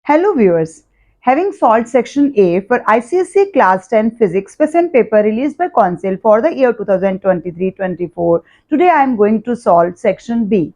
Hello viewers, having solved section A for ICSE class 10 physics question paper released by Council for the year 2023-24, today I am going to solve section B.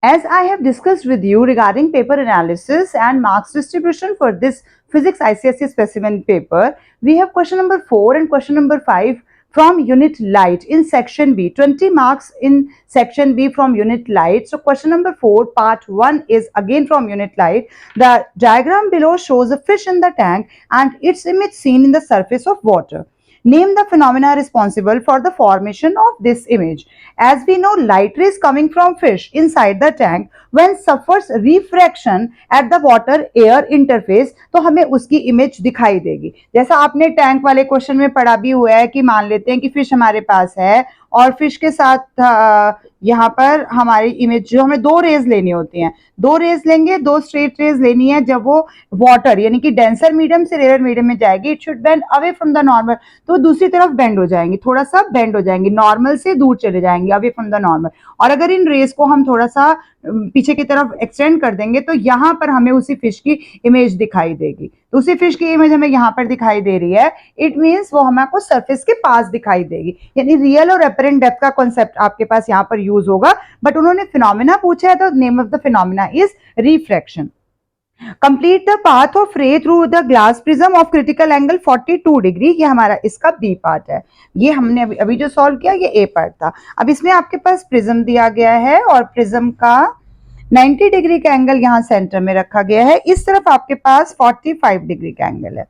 As I have discussed with you regarding paper analysis and marks distribution for this physics ICSE specimen paper, we have question number 4 and question number 5 from unit light in section B, 20 marks in section B from unit light. So question number 4 part 1 is again from unit light. The diagram below shows a fish in the tank and its image seen in the surface of water. Name the phenomena responsible for the formation of this image. As we know, light rays coming from fish inside the tank when suffers refraction at the water air interface, तो हमें उसकी image दिखाई देगी. जैसा आपने tank वाले question में पढ़ा भी हुआ है कि मान लेते हैं कि फिश हमारे पास है और फिश के साथ यहाँ पर हमारी इमेज जो हमें दो रेज लेनी होती हैं, दो रेज लेंगे, दो स्ट्रेट रेज लेनी है. जब वो वाटर यानी कि डेंसर मीडियम से रेयर मीडियम में जाएगी, it should bend away from the normal, तो दूसरी तरफ बेंड हो जाएंगी, थोड़ा सा बेंड हो जाएंगी, नॉर्मल से दूर चले जाएंगे, अवे फ्रॉम द नॉर्मल. और अगर इन रेज को हम थोड़ा सा पीछे की तरफ एक्सटेंड कर देंगे तो यहाँ पर हमें उसी फिश की इमेज दिखाई देगी. तो उसी फिश की इमेज हमें यहाँ पर दिखाई दे रही है. इट मीन्स वो हमको सरफेस के पास दिखाई देगी. यानी रियल और अपेरेंट डेप्थ का कॉन्सेप्ट आपके पास यहाँ पर यूज होगा. बट उन्होंने फिनोमिना पूछा है तो name of the phenomena is refraction. Complete the path of रे through the glass prism of critical angle 42 degree. ये हमारा इसका बी पार्ट है. ये हमने अभी जो सॉल्व किया ये ए पार्ट था. अब इसमें आपके पास प्रिज्म दिया गया है और प्रिज्म का 90 डिग्री का एंगल यहाँ सेंटर में रखा गया है. इस तरफ आपके पास 45 डिग्री का एंगल है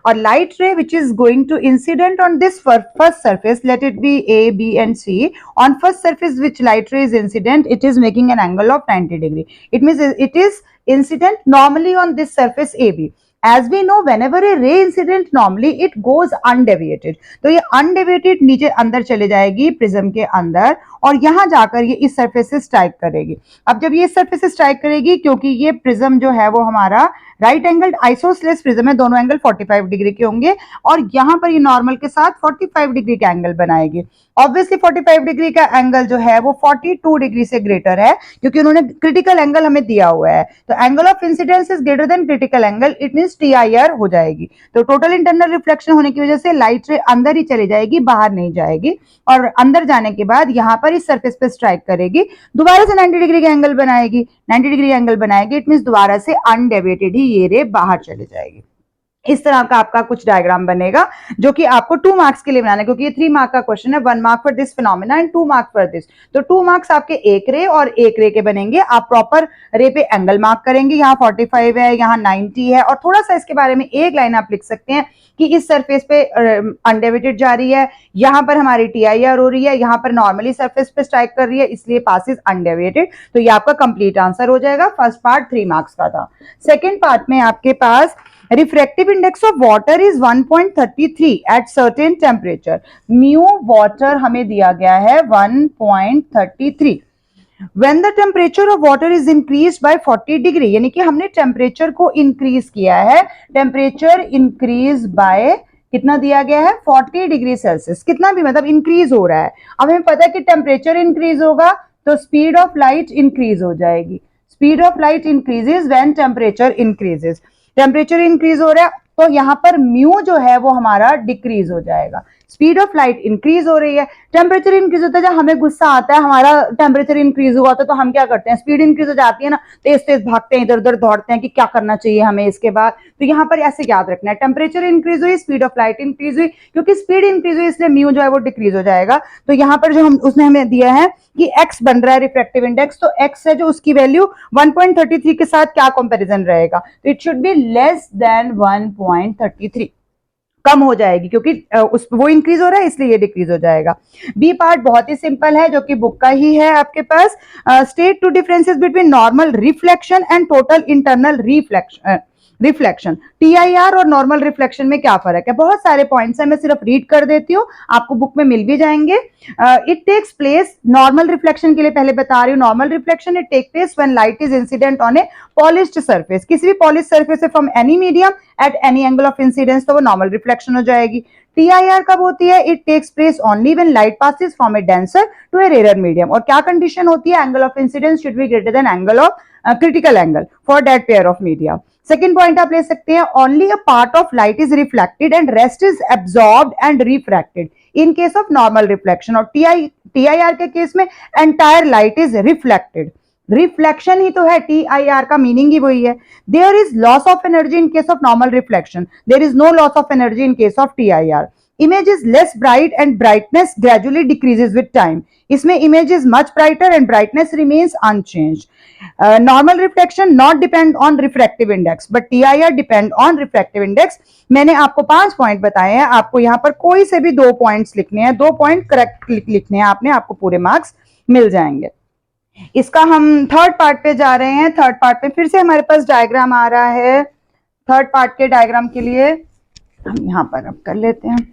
और light ray which is going to incident on this first surface, let it be A, B and C. On first surface which light ray is incident, it is making an angle of 90 degree. It means it is incident normally on this surface AB. As we know, whenever a ray incident normally it goes undeviated. तो ये undeviated नीचे अंदर चले जाएगी prism के अंदर और यहाँ जाकर ये इस सरफेस से स्ट्राइक करेगी. अब जब ये इस सरफेस से स्ट्राइक करेगी, क्योंकि ये प्रिज्म जो है वो हमारा राइट एंगल्ड आइसोसेलेस प्रिज्म है, दोनों एंगल 45 डिग्री के होंगे और यहाँ पर ये नॉर्मल के साथ 45 डिग्री का एंगल बनाएगी. ऑब्वियसली 45 डिग्री का एंगल जो है वो 42 डिग्री से ग्रेटर है क्योंकि उन्होंने क्रिटिकल एंगल हमें दिया हुआ है. तो angle of incidence is greater than critical angle, it means TIR हो जाएगी. तो टोटल इंटरनल रिफ्लेक्शन होने की वजह से लाइट रे अंदर ही चली जाएगी, बाहर नहीं जाएगी. और अंदर जाने के बाद यहाँ पर इस सरफेस पे स्ट्राइक करेगी, दोबारा से 90 डिग्री का एंगल बनाएगी. 90 डिग्री एंगल बनाएगी, इट मींस दोबारा से अनडेविएटेड ही ये रे बाहर चले जाएगी. इस तरह का आपका कुछ डायग्राम बनेगा जो कि आपको 2 मार्क्स के लिए बनाना है क्योंकि ये 3 मार्क का क्वेश्चन है. 1 mark for this phenomena and 2 mark for this. तो 2 मार्क्स आपके एक रे और एक रे के बनेंगे. आप प्रॉपर रे पे एंगल मार्क करेंगे. यहाँ 45 है, यहाँ 90 है और थोड़ा सा इसके बारे में एक लाइन आप लिख सकते हैं कि इस सरफेस पे अनडेविएटेड जा रही है, यहाँ पर हमारी TIR हो रही है, यहाँ पर नॉर्मली सरफेस पे स्ट्राइक कर रही है, इसलिए पासिस अनडेविएटेड. तो ये आपका कंप्लीट आंसर हो जाएगा. फर्स्ट पार्ट 3 मार्क्स का था. सेकेंड पार्ट में आपके पास refractive index of water is 1.33 at certain temperature. mu water हमें दिया गया है 1.33. When the temperature of water is increased by 40 degree, यानी कि हमने टेम्परेचर को इंक्रीज किया है. टेम्परेचर इंक्रीज बाय कितना दिया गया है 40 डिग्री सेल्सियस. कितना भी मतलब इंक्रीज हो रहा है. अब हमें पता है कि टेम्परेचर इंक्रीज होगा तो स्पीड ऑफ लाइट इंक्रीज हो जाएगी. Speed of light increases when temperature increases. Temperature increase हो रहा है तो यहाँ पर म्यू जो है वो हमारा डिक्रीज हो जाएगा. स्पीड ऑफ लाइट इंक्रीज हो रही है, टेम्परेचर इंक्रीज होता है. जब हमें गुस्सा आता है, हमारा टेम्परेचर इंक्रीज हुआ होता है तो हम क्या करते हैं, स्पीड इंक्रीज हो जाती है ना, तेज तेज भागते हैं, इधर उधर दौड़ते हैं कि क्या करना चाहिए हमें इसके बाद. तो यहाँ पर ऐसे याद रखना है, टेम्परेचर इंक्रीज हुई, स्पीड ऑफ लाइट इंक्रीज हुई, क्योंकि स्पीड इंक्रीज हुई इसलिए म्यू जो है वो डिक्रीज हो जाएगा. तो यहाँ पर जो हम उसने हमें दिया है कि x बन रहा है रिफ्रैक्टिव इंडेक्स, तो x है जो उसकी वैल्यू 1.33 के साथ क्या कंपैरिजन रहेगा, तो it should be less than 1.33. कम हो जाएगी क्योंकि वो इंक्रीज हो रहा है इसलिए ये डिक्रीज हो जाएगा. बी पार्ट बहुत ही सिंपल है जो कि बुक का ही है आपके पास. State 2 differences between normal reflection and total internal reflection reflection, TIR और नॉर्मल रिफ्लेक्शन में क्या फर्क है? बहुत सारे पॉइंट्स हैं, मैं सिर्फ रीड कर देती हूँ, आपको बुक में मिल भी जाएंगे। It takes place, normal reflection के लिए पहले बता रही हूँ, normal reflection it take place when light is incident on a polished surface, किसी भी पॉलिश सरफेस से from any medium at any angle of incidence, तो वो नॉर्मल रिफ्लेक्शन हो जाएगी। टीआईआर कब होती है? It takes place only when light passes from a denser to a rare medium, और क्या कंडीशन होती है? Angle of incidence should be greater than angle of critical angle for that pair of media. Second point आप ले सकते हैं, only a part of light is reflected and rest is absorbed and refracted in case of normal reflection, और TIR के case में entire light is reflected. Reflection ही तो है, टीआईआर का मीनिंग ही वही है। There is loss of energy in case of normal reflection, there is no loss of energy in case of TIR. image is less bright and brightness gradually decreases with time, इसमें image is much brighter and brightness remains unchanged. Normal reflection not depend on refractive index but TIR depend on refractive index। मैंने आपको 5 point बताए हैं, आपको यहाँ पर कोई से भी 2 पॉइंट्स लिखने हैं, 2 पॉइंट करेक्ट लिखने हैं आपने, आपको पूरे मार्क्स मिल जाएंगे। इसका हम थर्ड पार्ट पे जा रहे हैं। थर्ड पार्ट पे फिर से हमारे पास डायग्राम आ रहा है। थर्ड पार्ट के डायग्राम के लिए हम यहाँ पर अब कर लेते हैं।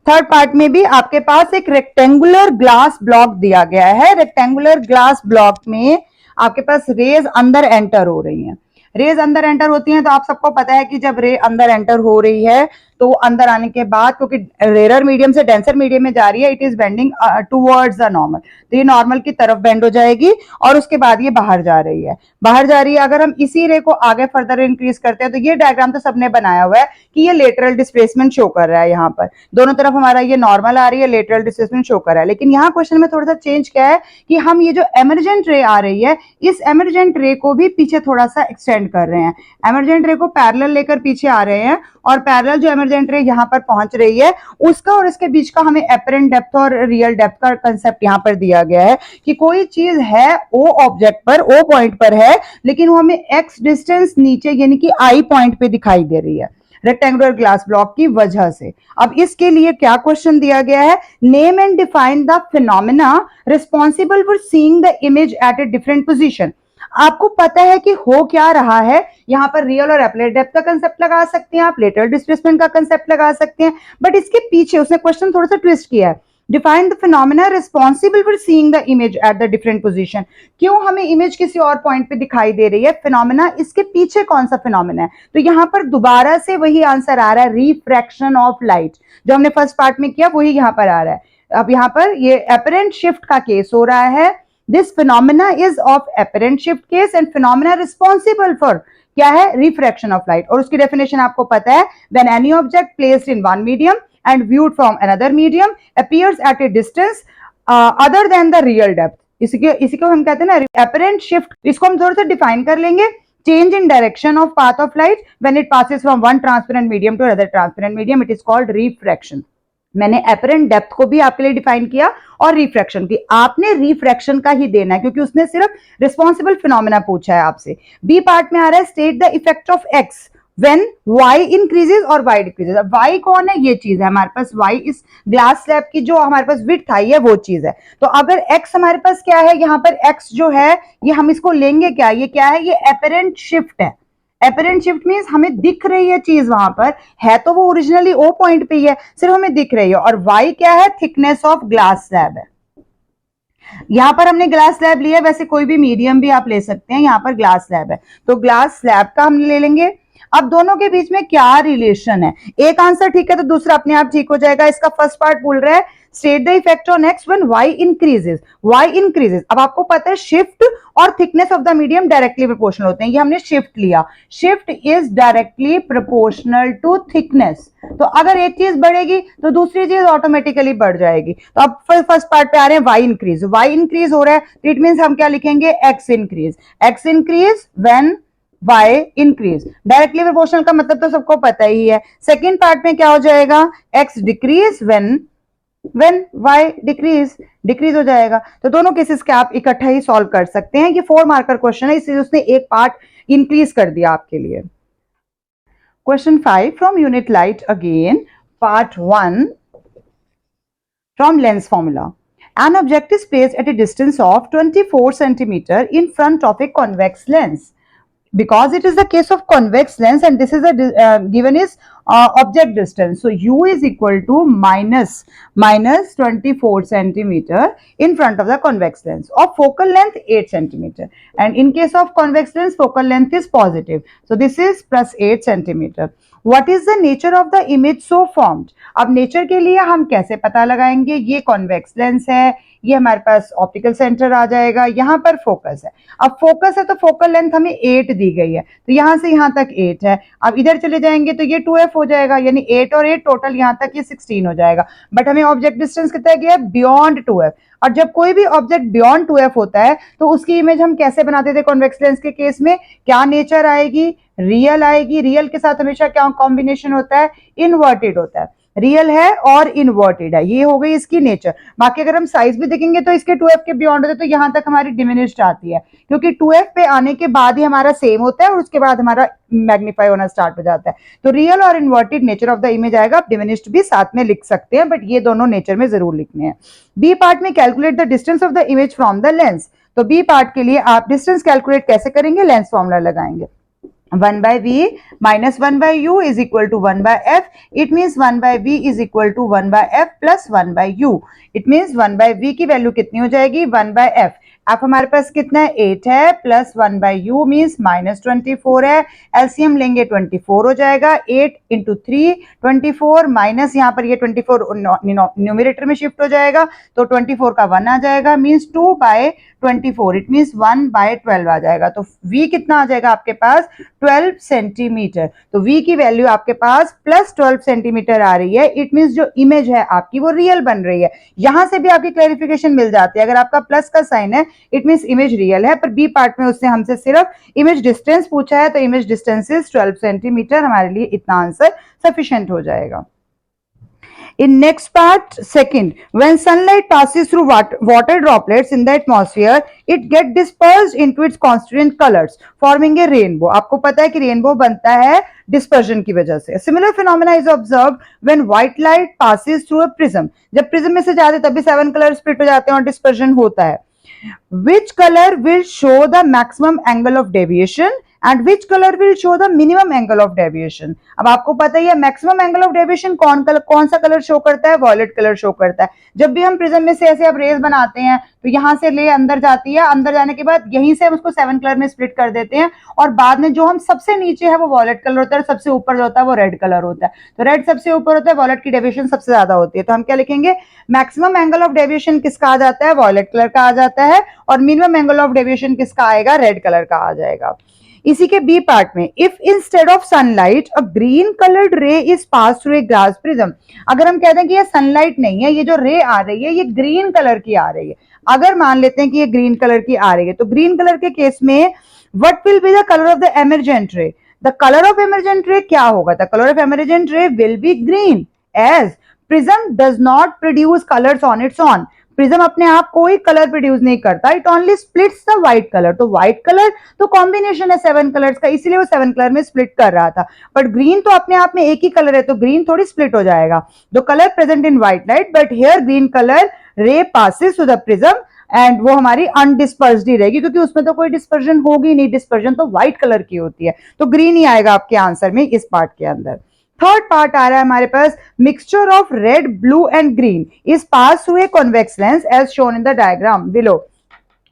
थर्ड पार्ट में भी आपके पास एक रेक्टेंगुलर ग्लास ब्लॉक दिया गया है। रेक्टेंगुलर ग्लास ब्लॉक में आपके पास रेज अंदर एंटर हो रही हैं। रेज अंदर एंटर होती हैं तो आप सबको पता है कि जब रे अंदर एंटर हो रही है तो अंदर आने के बाद, क्योंकि रेयर मीडियम से डेंसर मीडियम में जा रही है, it is bending towards the normal, तो ये नॉर्मल की तरफ बेंड हो जाएगी और उसके बाद ये बाहर जा रही है। बाहर जा रही है, अगर हम इसी रे को आगे फर्दर इंक्रीज करते हैं तो ये डायग्राम तो सबने बनाया हुआ है कि ये लेटरल डिस्प्लेसमेंट शो कर रहा है। यहाँ पर दोनों तरफ हमारा ये नॉर्मल आ रही है, लेटरल डिस्प्लेसमेंट शो कर रहा है। लेकिन यहाँ क्वेश्चन में थोड़ा सा चेंज क्या है कि हम ये जो एमरजेंट रे आ रही है, इस एमरजेंट रे को भी पीछे थोड़ा सा एक्सटेंड कर रहे हैं। एमरजेंट रे को पैरेलल लेकर पीछे आ रहे हैं और पैरेलल जो एमरजेंट रे यहाँ पर पहुंच रही है उसका और इसके बीच का हमें एपरेंट डेप्थ और रियल डेप्थ का कंसेप्ट यहाँ पर दिया गया है कि कोई चीज है ओ ऑब्जेक्ट पर, ओ पॉइंट पर है, लेकिन वो हमें एक्स डिस्टेंस नीचे यानी कि आई पॉइंट पे दिखाई दे रही है रेक्टेंगुलर ग्लास ब्लॉक की वजह से। अब इसके लिए क्या क्वेश्चन दिया गया है? Name and define the phenomena responsible for seeing the image at a different position. आपको पता है कि हो क्या रहा है, यहाँ पर रियल और एप्लाइड डेप्थ का कंसेप्ट लगा सकते हैं आप, लेटरल डिस्प्लेसमेंट का कंसेप्ट लगा सकते हैं, बट इसके पीछे उसने क्वेश्चन थोड़ा सा ट्विस्ट किया है। Define the phenomena responsible for seeing the image at the different position. क्यों हमें इमेज किसी और पॉइंट पे दिखाई दे रही है? फिनोमेना, इसके पीछे कौन सा फिनोमेना है? तो यहाँ पर दोबारा से वही आंसर आ रहा है, रिफ्रैक्शन ऑफ लाइट। जो हमने फर्स्ट पार्ट में किया वही यहाँ पर आ रहा है। अब यहाँ पर ये एपरेंट शिफ्ट का केस हो रहा है। This phenomena is of apparent shift case and phenomena responsible for क्या है? Refraction of light। और उसकी डेफिनेशन आपको पता है, when any object placed in one medium and viewed from another medium appears at a distance other than the real depth। इसी को हम कहते हैं ना apparent shift। इसको हम थोड़ा सा डिफाइन कर लेंगे। Change in direction of path of light when it passes from one transparent medium to another transparent medium, it is called refraction। मैंने एपरेंट डेप्थ को भी आपके लिए डिफाइन किया और रिफ्रैक्शन की, आपने रिफ्रैक्शन का ही देना है क्योंकि उसने सिर्फ रिस्पॉन्सिबल फिनोमेना पूछा है आपसे। बी पार्ट में आ रहा है state the effect of x when y increases और y डिक्रीजेस। अब y कौन है? ये चीज है हमारे पास, y इस ग्लास स्लैब की जो हमारे पास विड्थ आई है वो चीज है। तो अगर x हमारे पास क्या है, यहाँ पर x जो है ये हम इसको लेंगे क्या? ये क्या है? ये एपरेंट शिफ्ट है। एपरेंट शिफ्ट मींस हमें दिख रही है चीज, वहां पर है तो वो ओरिजिनली ओ पॉइंट पे ही है, सिर्फ हमें दिख रही है। और y क्या है? थिकनेस ऑफ ग्लास स्लैब है। यहां पर हमने ग्लास स्लैब लिया, वैसे कोई भी मीडियम भी आप ले सकते हैं, यहां पर ग्लास स्लैब है तो ग्लास स्लैब का हम ले लेंगे। अब दोनों के बीच में क्या रिलेशन है? एक आंसर ठीक है तो दूसरा अपने आप ठीक हो जाएगा। इसका फर्स्ट पार्ट बोल रहा है state the effect on X when y increases. y increases, अब आपको पता है शिफ्ट और thickness of the medium directly proportional होते हैं। ये हमने शिफ्ट लिया, shift is directly proportional to thickness. तो अगर एक चीज बढ़ेगी तो दूसरी चीज ऑटोमेटिकली बढ़ जाएगी। तो अब फर्स्ट पार्ट पे आ रहे हैं y इंक्रीज। y इंक्रीज हो रहा है तो इट मींस हम क्या लिखेंगे? x increase. x increase when y increase, directly proportional का मतलब तो सबको पता ही है। सेकेंड पार्ट में क्या हो जाएगा? x decrease when y decrease हो जाएगा। तो दोनों केसेस के आप इकट्ठा ही सॉल्व कर सकते हैं। ये 4 मार्कर क्वेश्चन है, इसलिए उसने एक पार्ट इंक्रीज कर दिया आपके लिए। Question 5 from unit light again, part 1 from lens formula. An object is placed at a distance of 24 centimeter in front of a convex lens. Because it is the case of convex lens and this is the given is object distance, so u is equal to minus 24 centimeter in front of the convex lens of focal length 8 centimeter, and in case of convex lens focal length is positive, so this is plus 8 centimeter. What is the nature of the image so formed? अब nature के लिए हम कैसे पता लगाएंगे? ये convex lens है, ये हमारे पास ऑप्टिकल सेंटर आ जाएगा, यहाँ पर फोकस है। अब फोकस है तो फोकल लेंथ हमें 8 दी गई है, तो यहाँ से यहाँ तक 8 है। अब इधर चले जाएंगे तो ये 2f हो जाएगा, यानी 8 और 8 टोटल यहाँ तक ये 16 हो जाएगा। बट हमें ऑब्जेक्ट डिस्टेंस कितना गया है? Beyond 2f। और जब कोई भी ऑब्जेक्ट बियॉन्ड 2f होता है तो उसकी इमेज हम कैसे बनाते थे कॉन्वेक्स लेंस के केस में? क्या नेचर आएगी? रियल आएगी। रियल के साथ हमेशा क्या कॉम्बिनेशन होता है? इनवर्टेड होता है। रियल है और इनवर्टेड है, ये हो गई इसकी नेचर। बाकी अगर हम साइज भी देखेंगे तो इसके 2f के बियॉन्ड होते तो यहाँ तक हमारी डिमिनिश्ड आती है, क्योंकि 2f पे आने के बाद ही हमारा सेम होता है और उसके बाद हमारा मैग्नीफाई होना स्टार्ट हो जाता है। तो रियल और inverted nature of the image आएगा। आप डिमिनिश्ड भी साथ में लिख सकते हैं, बट ये दोनों नेचर में जरूर लिखने हैं। बी पार्ट में calculate the distance of the image from the lens. तो बी पार्ट के लिए आप डिस्टेंस कैलकुलेट कैसे करेंगे? लेंस फॉर्मूला लगाएंगे। 1 by v minus 1 by u is equal to 1 by f. It means 1 by v is equal to 1 by f plus 1 by u. It means 1 by v की value कितनी हो जाएगी? 1 by f. f हमारे पास कितना है? 8 है, plus 1 by u means minus 24 है। LCM लेंगे 24 हो जाएगा। 8 इंटू 3 24 माइनस यहाँ पर ये 24 न्यूमरेटर में शिफ्ट हो जाएगा, तो 24 का 1 आ जाएगा, means 2 by 24, it means 1 by 12 आ जाएगा। तो v कितना आ जाएगा आपके पास? 12 सेंटीमीटर। तो v की वैल्यू आपके पास प्लस 12 सेंटीमीटर आ रही है। इट मीन्स जो इमेज है आपकी वो रियल बन रही है। यहां से भी आपकी क्लैरिफिकेशन मिल जाती है। अगर आपका प्लस का साइन है इट मीन्स इमेज रियल है, पर बी पार्ट में उसने हमसे सिर्फ इमेज डिस्टेंस पूछा है, तो इमेज डिस्टेंस इज 12 सेंटीमीटर। हमारे लिए इतना आंसर सफिशिएंट हो जाएगा। In next part, second, when sunlight passes through water droplets in the atmosphere, it get dispersed into its constituent colors, forming a rainbow. आपको पता है कि रेनबो बनता है डिस्पर्जन की वजह से। Similar phenomena is observed when white light passes through a prism. जब प्रिज्म में से जाते तभी 7 कलर स्प्लिट हो जाते हैं और डिस्पर्जन होता है। Which color will show the maximum angle of deviation and which color will show the minimum angle of deviation? अब आपको पता ही है मैक्सिमम एंगल ऑफ डेविएशन कौन सा कलर शो करता है? वॉयलेट कलर शो करता है। जब भी हम प्रिज्म में से ऐसे आप रेज बनाते हैं तो यहाँ से ले अंदर जाती है, अंदर जाने के बाद यहीं से हम उसको 7 कलर में स्प्लिट कर देते हैं, और बाद में जो हम सबसे नीचे है वो वॉयलेट कलर होता है और सबसे ऊपर जो होता है वो रेड कलर होता है। तो रेड सबसे ऊपर होता है, वॉयलेट की डेविएशन सबसे ज्यादा होती है। तो हम क्या लिखेंगे? मैक्सिमम एंगल ऑफ डेविएशन किसका आ जाता है? वॉयलेट कलर का आ जाता है, और मिनिमम एंगल ऑफ डेविएशन किसका आएगा? रेड कलर का आ जाएगा। इसी के बी पार्ट में, if instead of sunlight a green coloured ray is pass through a glass prism. अगर हम कहते हैं कि ये सनलाइट नहीं है, ये जो रे आ रही है ये ग्रीन कलर की आ रही है, अगर मान लेते हैं कि ये ग्रीन कलर की आ रही है, तो ग्रीन कलर के केस में what will be the colour of the emergent ray? The colour of emergent ray क्या होगा? The colour of emergent ray will be green, as prism does not produce colours on its own. Prism अपने आप कोई colour produce नहीं करता, it only splits the white colour. तो white colour तो combination है 7 कलर्स का, इसीलिए वो 7 कलर में स्प्लिट कर रहा था, बट ग्रीन तो अपने आप में एक ही कलर है, तो ग्रीन थोड़ी स्प्लिट हो जाएगा। The colour present in white light, but here green colour ray passes to the prism and वो हमारी अनडिस्पर्स्ड ही रहेगी, क्योंकि उसमें तो कोई डिस्पर्जन होगी नहीं, डिस्पर्जन तो व्हाइट कलर की होती है। तो ग्रीन ही आएगा आपके आंसर में इस पार्ट के अंदर। थर्ड पार्ट आ रहा है हमारे पास, mixture of red blue and green is pass through a convex lens as shown in the diagram below.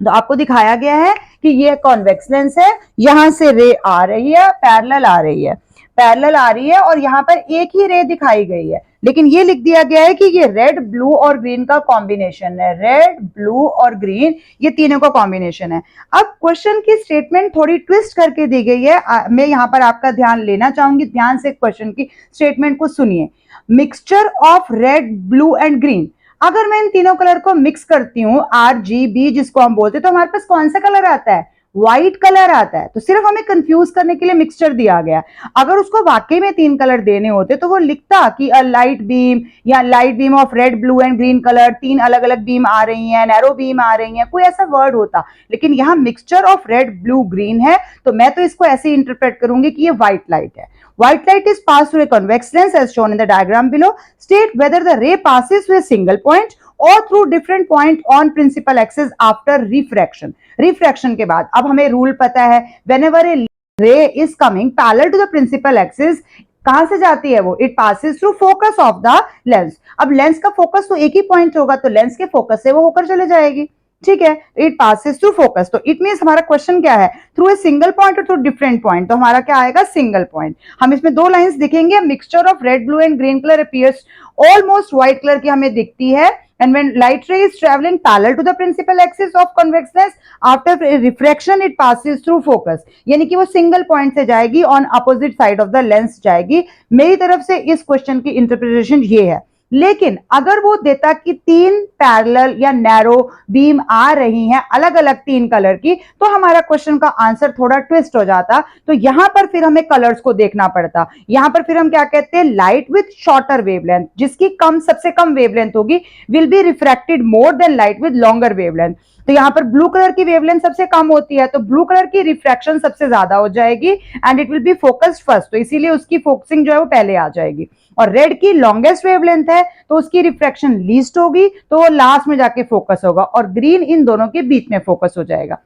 तो आपको दिखाया गया है कि ये कॉन्वेक्स लेंस है, यहां से रे आ रही है, पैरेलल आ रही है, पैरेलल आ रही है, और यहाँ पर एक ही रे दिखाई गई है, लेकिन ये लिख दिया गया है कि ये रेड ब्लू और ग्रीन का कॉम्बिनेशन है। रेड ब्लू और ग्रीन ये तीनों का कॉम्बिनेशन है। अब क्वेश्चन की स्टेटमेंट थोड़ी ट्विस्ट करके दी गई है, मैं यहाँ पर आपका ध्यान लेना चाहूंगी, ध्यान से क्वेश्चन की स्टेटमेंट को सुनिए। Mixture of red blue and green, अगर मैं इन तीनों कलर को मिक्स करती हूँ, RGB जिसको हम बोलते हैं, तो हमारे पास कौन सा कलर आता है? व्हाइट कलर आता है। तो सिर्फ हमें कंफ्यूज करने के लिए मिक्सचर दिया गया। अगर उसको वाकई में 3 कलर देने होते तो वो लिखता कि अ लाइट बीम या light beam of red blue and green colour, 3 अलग अलग बीम आ रही हैं, नैरो बीम आ रही हैं, कोई ऐसा वर्ड होता, लेकिन यहाँ mixture of red blue green है, तो मैं तो इसको ऐसे इंटरप्रेट करूंगी कि ये व्हाइट लाइट है। White light is passed through a convex lens as shown in the diagram below. State whether the ray passes through a single point और through different point on principal axis after refraction. Refraction के बाद अब हमें rule पता है, whenever a ray is coming parallel to the principal axis, कहां से जाती है वो, it passes through focus of the lens. अब लेंस का फोकस तो एक ही पॉइंट होगा, तो लेंस के फोकस से वो होकर चले जाएगी, ठीक है। इट पासिस थ्रू फोकस, तो इट मींस हमारा क्वेश्चन क्या है, थ्रू ए सिंगल पॉइंट और थ्रू डिफरेंट पॉइंट, तो हमारा क्या आएगा, सिंगल पॉइंट। हम इसमें दो लाइंस दिखेंगे, mixture of red blue and green colour appears almost white colour की हमें दिखती है, and when light ray is traveling parallel to the principal axis of convex lens after refraction it passes through focus, यानी कि वो single point से जाएगी, on opposite side of the lens जाएगी। मेरी तरफ से इस क्वेश्चन की इंटरप्रिटेशन ये है। लेकिन अगर वो देता कि तीन पैरेलल या नैरो बीम आ रही हैं अलग अलग तीन कलर की, तो हमारा क्वेश्चन का आंसर थोड़ा ट्विस्ट हो जाता। तो यहां पर फिर हमें कलर्स को देखना पड़ता। यहां पर फिर हम क्या कहते हैं, लाइट विथ शॉर्टर वेवलेंथ, जिसकी कम सबसे कम वेवलेंथ होगी, will be refracted more than light with longer wavelength. तो यहां पर ब्लू कलर की वेवलेंथ सबसे कम होती है, तो ब्लू कलर की रिफ्रैक्शन सबसे ज्यादा हो जाएगी and it will be focused first, तो इसीलिए उसकी फोकसिंग जो है वो पहले आ जाएगी। और रेड की लॉन्गेस्ट वेवलेंथ है तो उसकी रिफ्रैक्शन लीस्ट होगी, तो वो लास्ट में जाके फोकस होगा, और ग्रीन इन दोनों के बीच में फोकस हो जाएगा।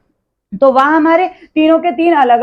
तो वहां हमारे तीनों के तीन अलग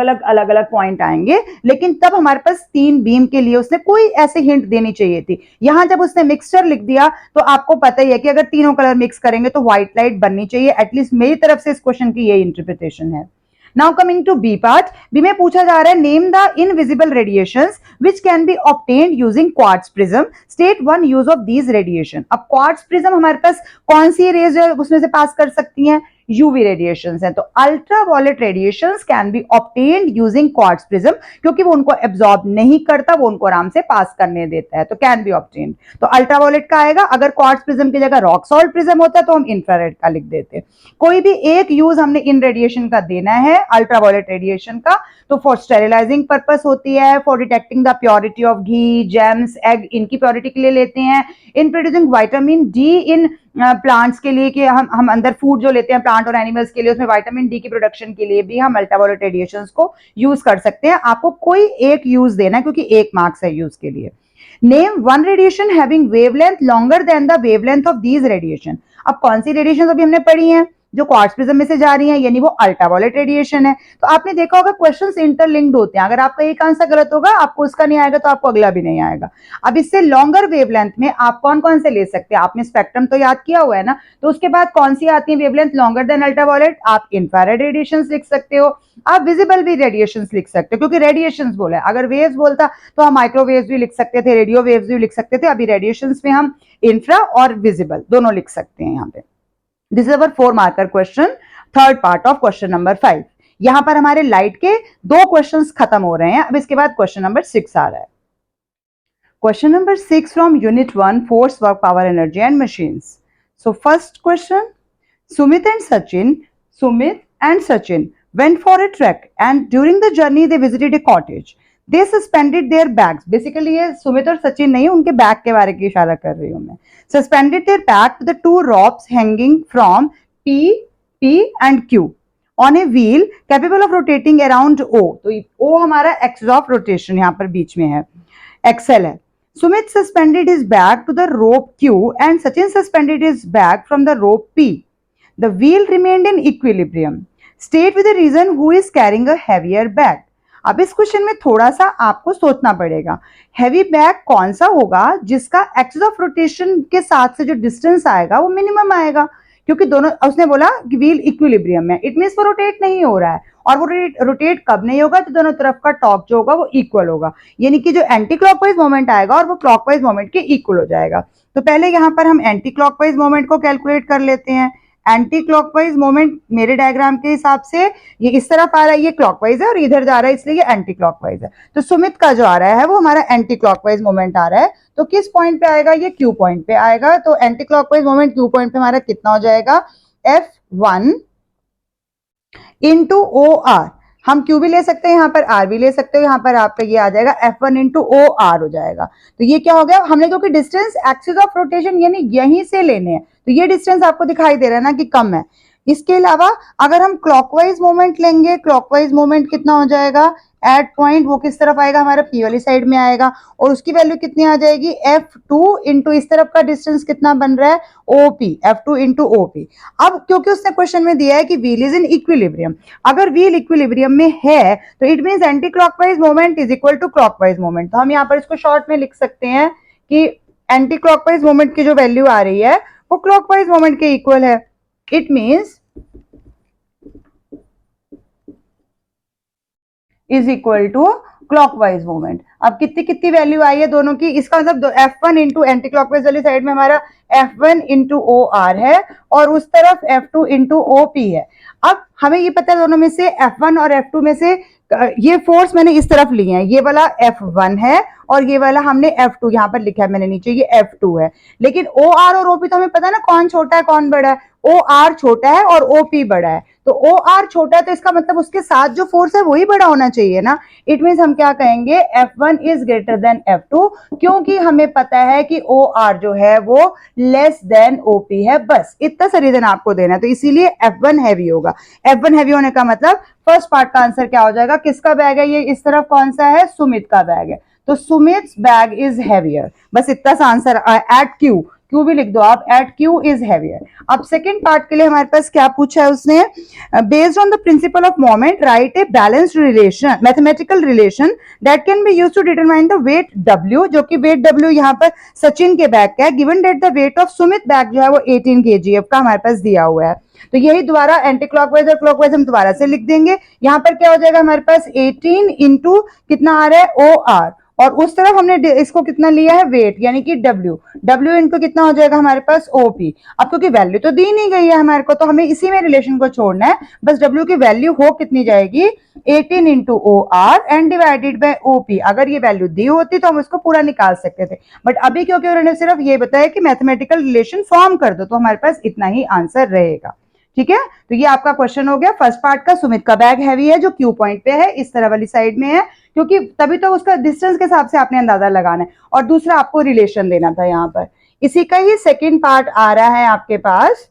अलग पॉइंट आएंगे, लेकिन तब हमारे पास तीन बीम के लिए उसने कोई ऐसे हिंट देनी चाहिए थी। यहां जब उसने मिक्सचर लिख दिया, तो आपको पता ही है कि अगर तीनों कलर मिक्स करेंगे तो व्हाइट लाइट बननी चाहिए, एटलीस्ट मेरी तरफ से इस क्वेश्चन की यही इंटरप्रिटेशन है। Now coming to B part, B में पूछा जा रहा है, name the invisible radiations which can be obtained using quartz prism, state one use of these radiation। अब क्वार्ट्ज प्रिज्म हमारे पास कौन सी रेज उसमें से पास कर सकती हैं, यूवी रेडिएशंस हैं, तो ultraviolet radiations can be obtained using quartz prism, क्योंकि वो उनको एब्जॉर्ब नहीं करता, वो उनको आराम से पास करने देता है, तो कैन बी ऑब्टेन्ड। तो अल्ट्रावायलेट का आएगा, अगर क्वार्ट्ज प्रिज्म की जगह रॉक सॉल्ट प्रिज्म होता तो हम इंफ्रारेड का लिख देते। कोई भी एक यूज हमने इन रेडिएशन का देना है, अल्ट्रावायलेट रेडिएशन का, तो फॉर स्टेरिलाइजिंग पर्पस होती है, for detecting the purity of ghee, James, egg, इनकी प्योरिटी के लिए लेते हैं, in producing vitamin D in plants के लिए, कि हम अंदर फूड जो लेते हैं प्लांट और एनिमल्स के लिए, उसमें विटामिन डी की प्रोडक्शन के लिए भी हम अल्ट्रावायलेट रेडिएशंस को यूज कर सकते हैं। आपको कोई एक यूज देना है, क्योंकि एक मार्क्स है यूज के लिए। Name one radiation having wavelength longer than the wavelength of these radiation. अब कौन सी रेडिएशन अभी हमने पढ़ी है, जो क्वार्ट्ज प्रिज्म में से जा रही है, यानी वो अल्ट्रावायलेट रेडिएशन है। तो आपने देखा होगा क्वेश्चंस इंटरलिंक्ड होते हैं, अगर आपका एक आंसर गलत होगा आपको उसका नहीं आएगा, तो आपको अगला भी नहीं आएगा। अब इससे लॉन्गर वेवलेंथ में आप कौन कौन से ले सकते हैं, आपने स्पेक्ट्रम तो याद किया हुआ है ना, तो उसके बाद कौन सी आती है वेवलेंथ लॉन्गर देन अल्ट्रावायलेट, आप इंफ्रारेड रेडिएशंस लिख सकते हो, आप विजिबल भी रेडिएशंस लिख सकते हो, क्योंकि रेडिएशंस बोला है। अगर वेव्स बोलता तो हम माइक्रोवेव्स भी लिख सकते थे, रेडियो वेव्स भी लिख सकते थे। अभी रेडिएशंस में हम इंफ्रा और विजिबल दोनों लिख सकते हैं यहाँ पे। This is our 4 marker question, third part of question number 5। यहां पर हमारे लाइट के दो क्वेश्चंस खत्म हो रहे हैं। अब इसके बाद क्वेश्चन नंबर 6 आ रहा है। Question number 6 from unit 1, force, work, power, energy and machines. So first question, Sumit and Sachin went for a trek and during the journey they visited a cottage. They suspended their bags. Basically ये सुमित और सचिन नहीं, उनके bag के बारे की इशारा कर रही हूँ मैं। Suspended their bag to the two ropes hanging from P and Q on a wheel capable of rotating around O. तो O हमारा axis of rotation यहाँ पर बीच में है, XL है। Sumit suspended his bag to the rope Q and Sachin suspended his bag from the rope P. The wheel remained in equilibrium. State with a reason who is carrying a heavier bag. अब इस question में थोड़ा सा आपको सोचना पड़ेगा। Heavy bag कौन सा होगा जिसका एक्सिस ऑफ रोटेशन के साथ से जो डिस्टेंस आएगा वो मिनिमम आएगा, क्योंकि दोनों, उसने बोला कि व्हील इक्विलिब्रियम में, इट मींस वो रोटेट नहीं हो रहा है, और वो रोटेट कब नहीं होगा, तो दोनों तरफ का टॉर्क जो होगा वो इक्वल होगा, यानी कि जो एंटी क्लॉकवाइज मोमेंट आएगा और वो क्लॉकवाइज मोमेंट के इक्वल हो जाएगा। तो पहले यहाँ पर हम एंटी क्लॉकवाइज मोमेंट को कैलकुलेट कर लेते हैं। एंटी क्लॉकवाइज मोमेंट मेरे डायग्राम के हिसाब से ये इस तरफ आ रहा है, ये क्लॉकवाइज है, और इधर जा रहा है, इसलिए ये एंटी क्लॉकवाइज है। तो सुमित का जो आ रहा है वो हमारा एंटी क्लॉकवाइज मोमेंट आ रहा है, तो किस पॉइंट पे आएगा, ये क्यू पॉइंट पे आएगा। तो anti clockwise moment Q point पे हमारा कितना हो जाएगा, F1 इंटू ओ आर। हम Q भी ले सकते हैं, यहाँ पर R भी ले सकते हो, यहाँ पर आपका ये आ जाएगा F1 इंटू ओ आर हो जाएगा। तो ये क्या हो गया, हमने क्योंकि डिस्टेंस एक्सिस ऑफ रोटेशन यानी यहीं से लेने हैं, तो ये डिस्टेंस आपको दिखाई दे रहा है ना कि कम है, इसके अलावा अगर हम क्लॉकवाइज मोमेंट लेंगे, क्लॉकवाइज मोमेंट कितना हो जाएगा एट पॉइंट, वो किस तरफ आएगा, हमारा पी वाली साइड में आएगा, और उसकी वैल्यू कितनी आ जाएगी F2 इंटू इस तरफ का डिस्टेंस कितना बन रहा है OP, F2 इंटू OP। अब क्योंकि उसने क्वेश्चन में दिया है कि व्हील इज इन इक्विलिब्रियम, अगर व्हील इक्विलिब्रियम में है तो it means anti clockwise moment is equal to clockwise moment. तो हम यहाँ पर इसको शॉर्ट में लिख सकते हैं कि एंटी क्लॉकवाइज मोमेंट की जो वैल्यू आ रही है वो क्लॉकवाइज मोमेंट के इक्वल है। It means is equal to clockwise movement. अब कितनी कितनी वैल्यू आई है दोनों की, इसका मतलब F1 इंटू एंटी क्लॉकवाइज वाली साइड में हमारा F1 इंटू OR है और उस तरफ F2 इंटू OP है। अब हमें ये पता है दोनों में से F1 और F2 में से ये फोर्स मैंने इस तरफ लिए हैं, ये वाला F1 है और ये वाला हमने F2 यहाँ पर लिखा है मैंने नीचे, ये F2 है। लेकिन OR और OP तो हमें पता है ना कौन छोटा है कौन बड़ा है, OR छोटा है और OP बड़ा है। तो OR छोटा है तो इसका मतलब उसके साथ जो फोर्स है वही बड़ा होना चाहिए ना। इट मींस हम क्या कहेंगे F1 is greater than F2, क्योंकि हमें पता है कि OR जो है वो लेस देन OP है। बस इतना सा रीजन आपको देना है, तो इसीलिए F1 हैवी होगा। F1 हैवी होने का मतलब फर्स्ट पार्ट का आंसर क्या हो जाएगा, किसका बैग है ये, इस तरफ कौन सा है, सुमित का बैग है, तो सुमित्स बैग इज हैवियर। बस इतना सा आंसर एट क्यू, क्यू भी लिख दो आप, एट क्यू इज हैवियर। अब सेकंड पार्ट के लिए हमारे पास क्या पूछा है उसने, based on the principal of moment write a balanced relation, mathematical relation that can be used to determine the weight W, जो कि वेट W यहाँ पर सचिन के बैग का है, given that the weight of Sumit bag जो है वो 18 kgf का हमारे पास दिया हुआ है। तो यही दोबारा एंटी क्लॉकवाइज और क्लॉकवाइज हम दोबारा से लिख देंगे। यहाँ पर क्या हो जाएगा हमारे पास 18 इंटू कितना आ रहा है OR, और उस तरफ हमने इसको कितना लिया है वेट, यानी कि W इंटू कितना हो जाएगा हमारे पास OP। अब क्योंकि वैल्यू तो दी नहीं गई है हमारे को, तो हमें इसी में रिलेशन को छोड़ना है, बस W की वैल्यू हो कितनी जाएगी 18 into OR and divided by OP। अगर ये वैल्यू दी होती तो हम उसको पूरा निकाल सकते थे, बट अभी क्योंकि उन्होंने सिर्फ ये बताया कि मैथमेटिकल रिलेशन फॉर्म कर दो, तो हमारे पास इतना ही आंसर रहेगा। ठीक है, तो ये आपका क्वेश्चन हो गया। फर्स्ट पार्ट का सुमित का बैग हैवी है जो क्यू पॉइंट पे है, इस तरह वाली साइड में है, क्योंकि तभी तो उसका डिस्टेंस के हिसाब से आपने अंदाजा लगाना है, और दूसरा आपको रिलेशन देना था यहाँ पर। इसी का ही सेकंड पार्ट आ रहा है आपके पास,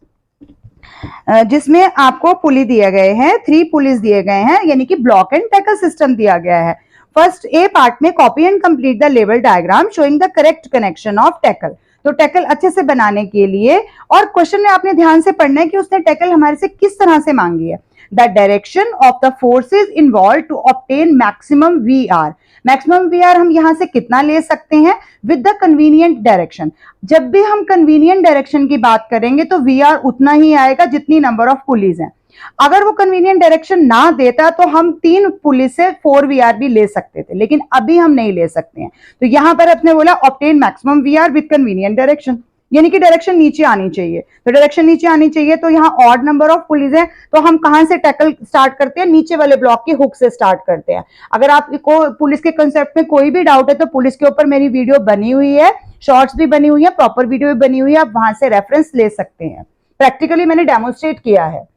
जिसमें आपको पुली दिए गए हैं, 3 पुलिस दिए गए हैं, यानी कि ब्लॉक एंड टैकल सिस्टम दिया गया है। फर्स्ट ए पार्ट में copy and complete the level diagram showing the correct connection of tackle. तो टैकल अच्छे से बनाने के लिए, और क्वेश्चन में आपने ध्यान से पढ़ना है कि उसने टैकल हमारे से किस तरह से मांगी है। The direction of the forces involve to obtain maximum VR। Maximum VR हम यहां से कितना ले सकते हैं, विद द कन्वीनियंट डायरेक्शन। जब भी हम कन्वीनियंट डायरेक्शन की बात करेंगे तो VR उतना ही आएगा जितनी नंबर ऑफ पुलिस हैं। अगर वो कन्वीनियंट डायरेक्शन ना देता तो हम 3 पुलिस से 4 VR भी ले सकते थे, लेकिन अभी हम नहीं ले सकते हैं। तो यहां पर अपने बोला obtain maximum VR with convenient direction, यानी कि डायरेक्शन नीचे आनी चाहिए। तो डायरेक्शन नीचे आनी चाहिए, तो यहाँ ऑड नंबर ऑफ पुलिस है, तो हम कहां से टैकल स्टार्ट करते हैं, नीचे वाले ब्लॉक की हुक से स्टार्ट करते हैं। अगर आपको पुलिस के कंसेप्ट में कोई भी डाउट है तो पुलिस के ऊपर मेरी वीडियो बनी हुई है, शॉर्ट्स भी बनी हुई है, प्रॉपर वीडियो भी बनी हुई है, आप वहां से रेफरेंस ले सकते हैं। प्रैक्टिकली मैंने डेमोन्स्ट्रेट किया है।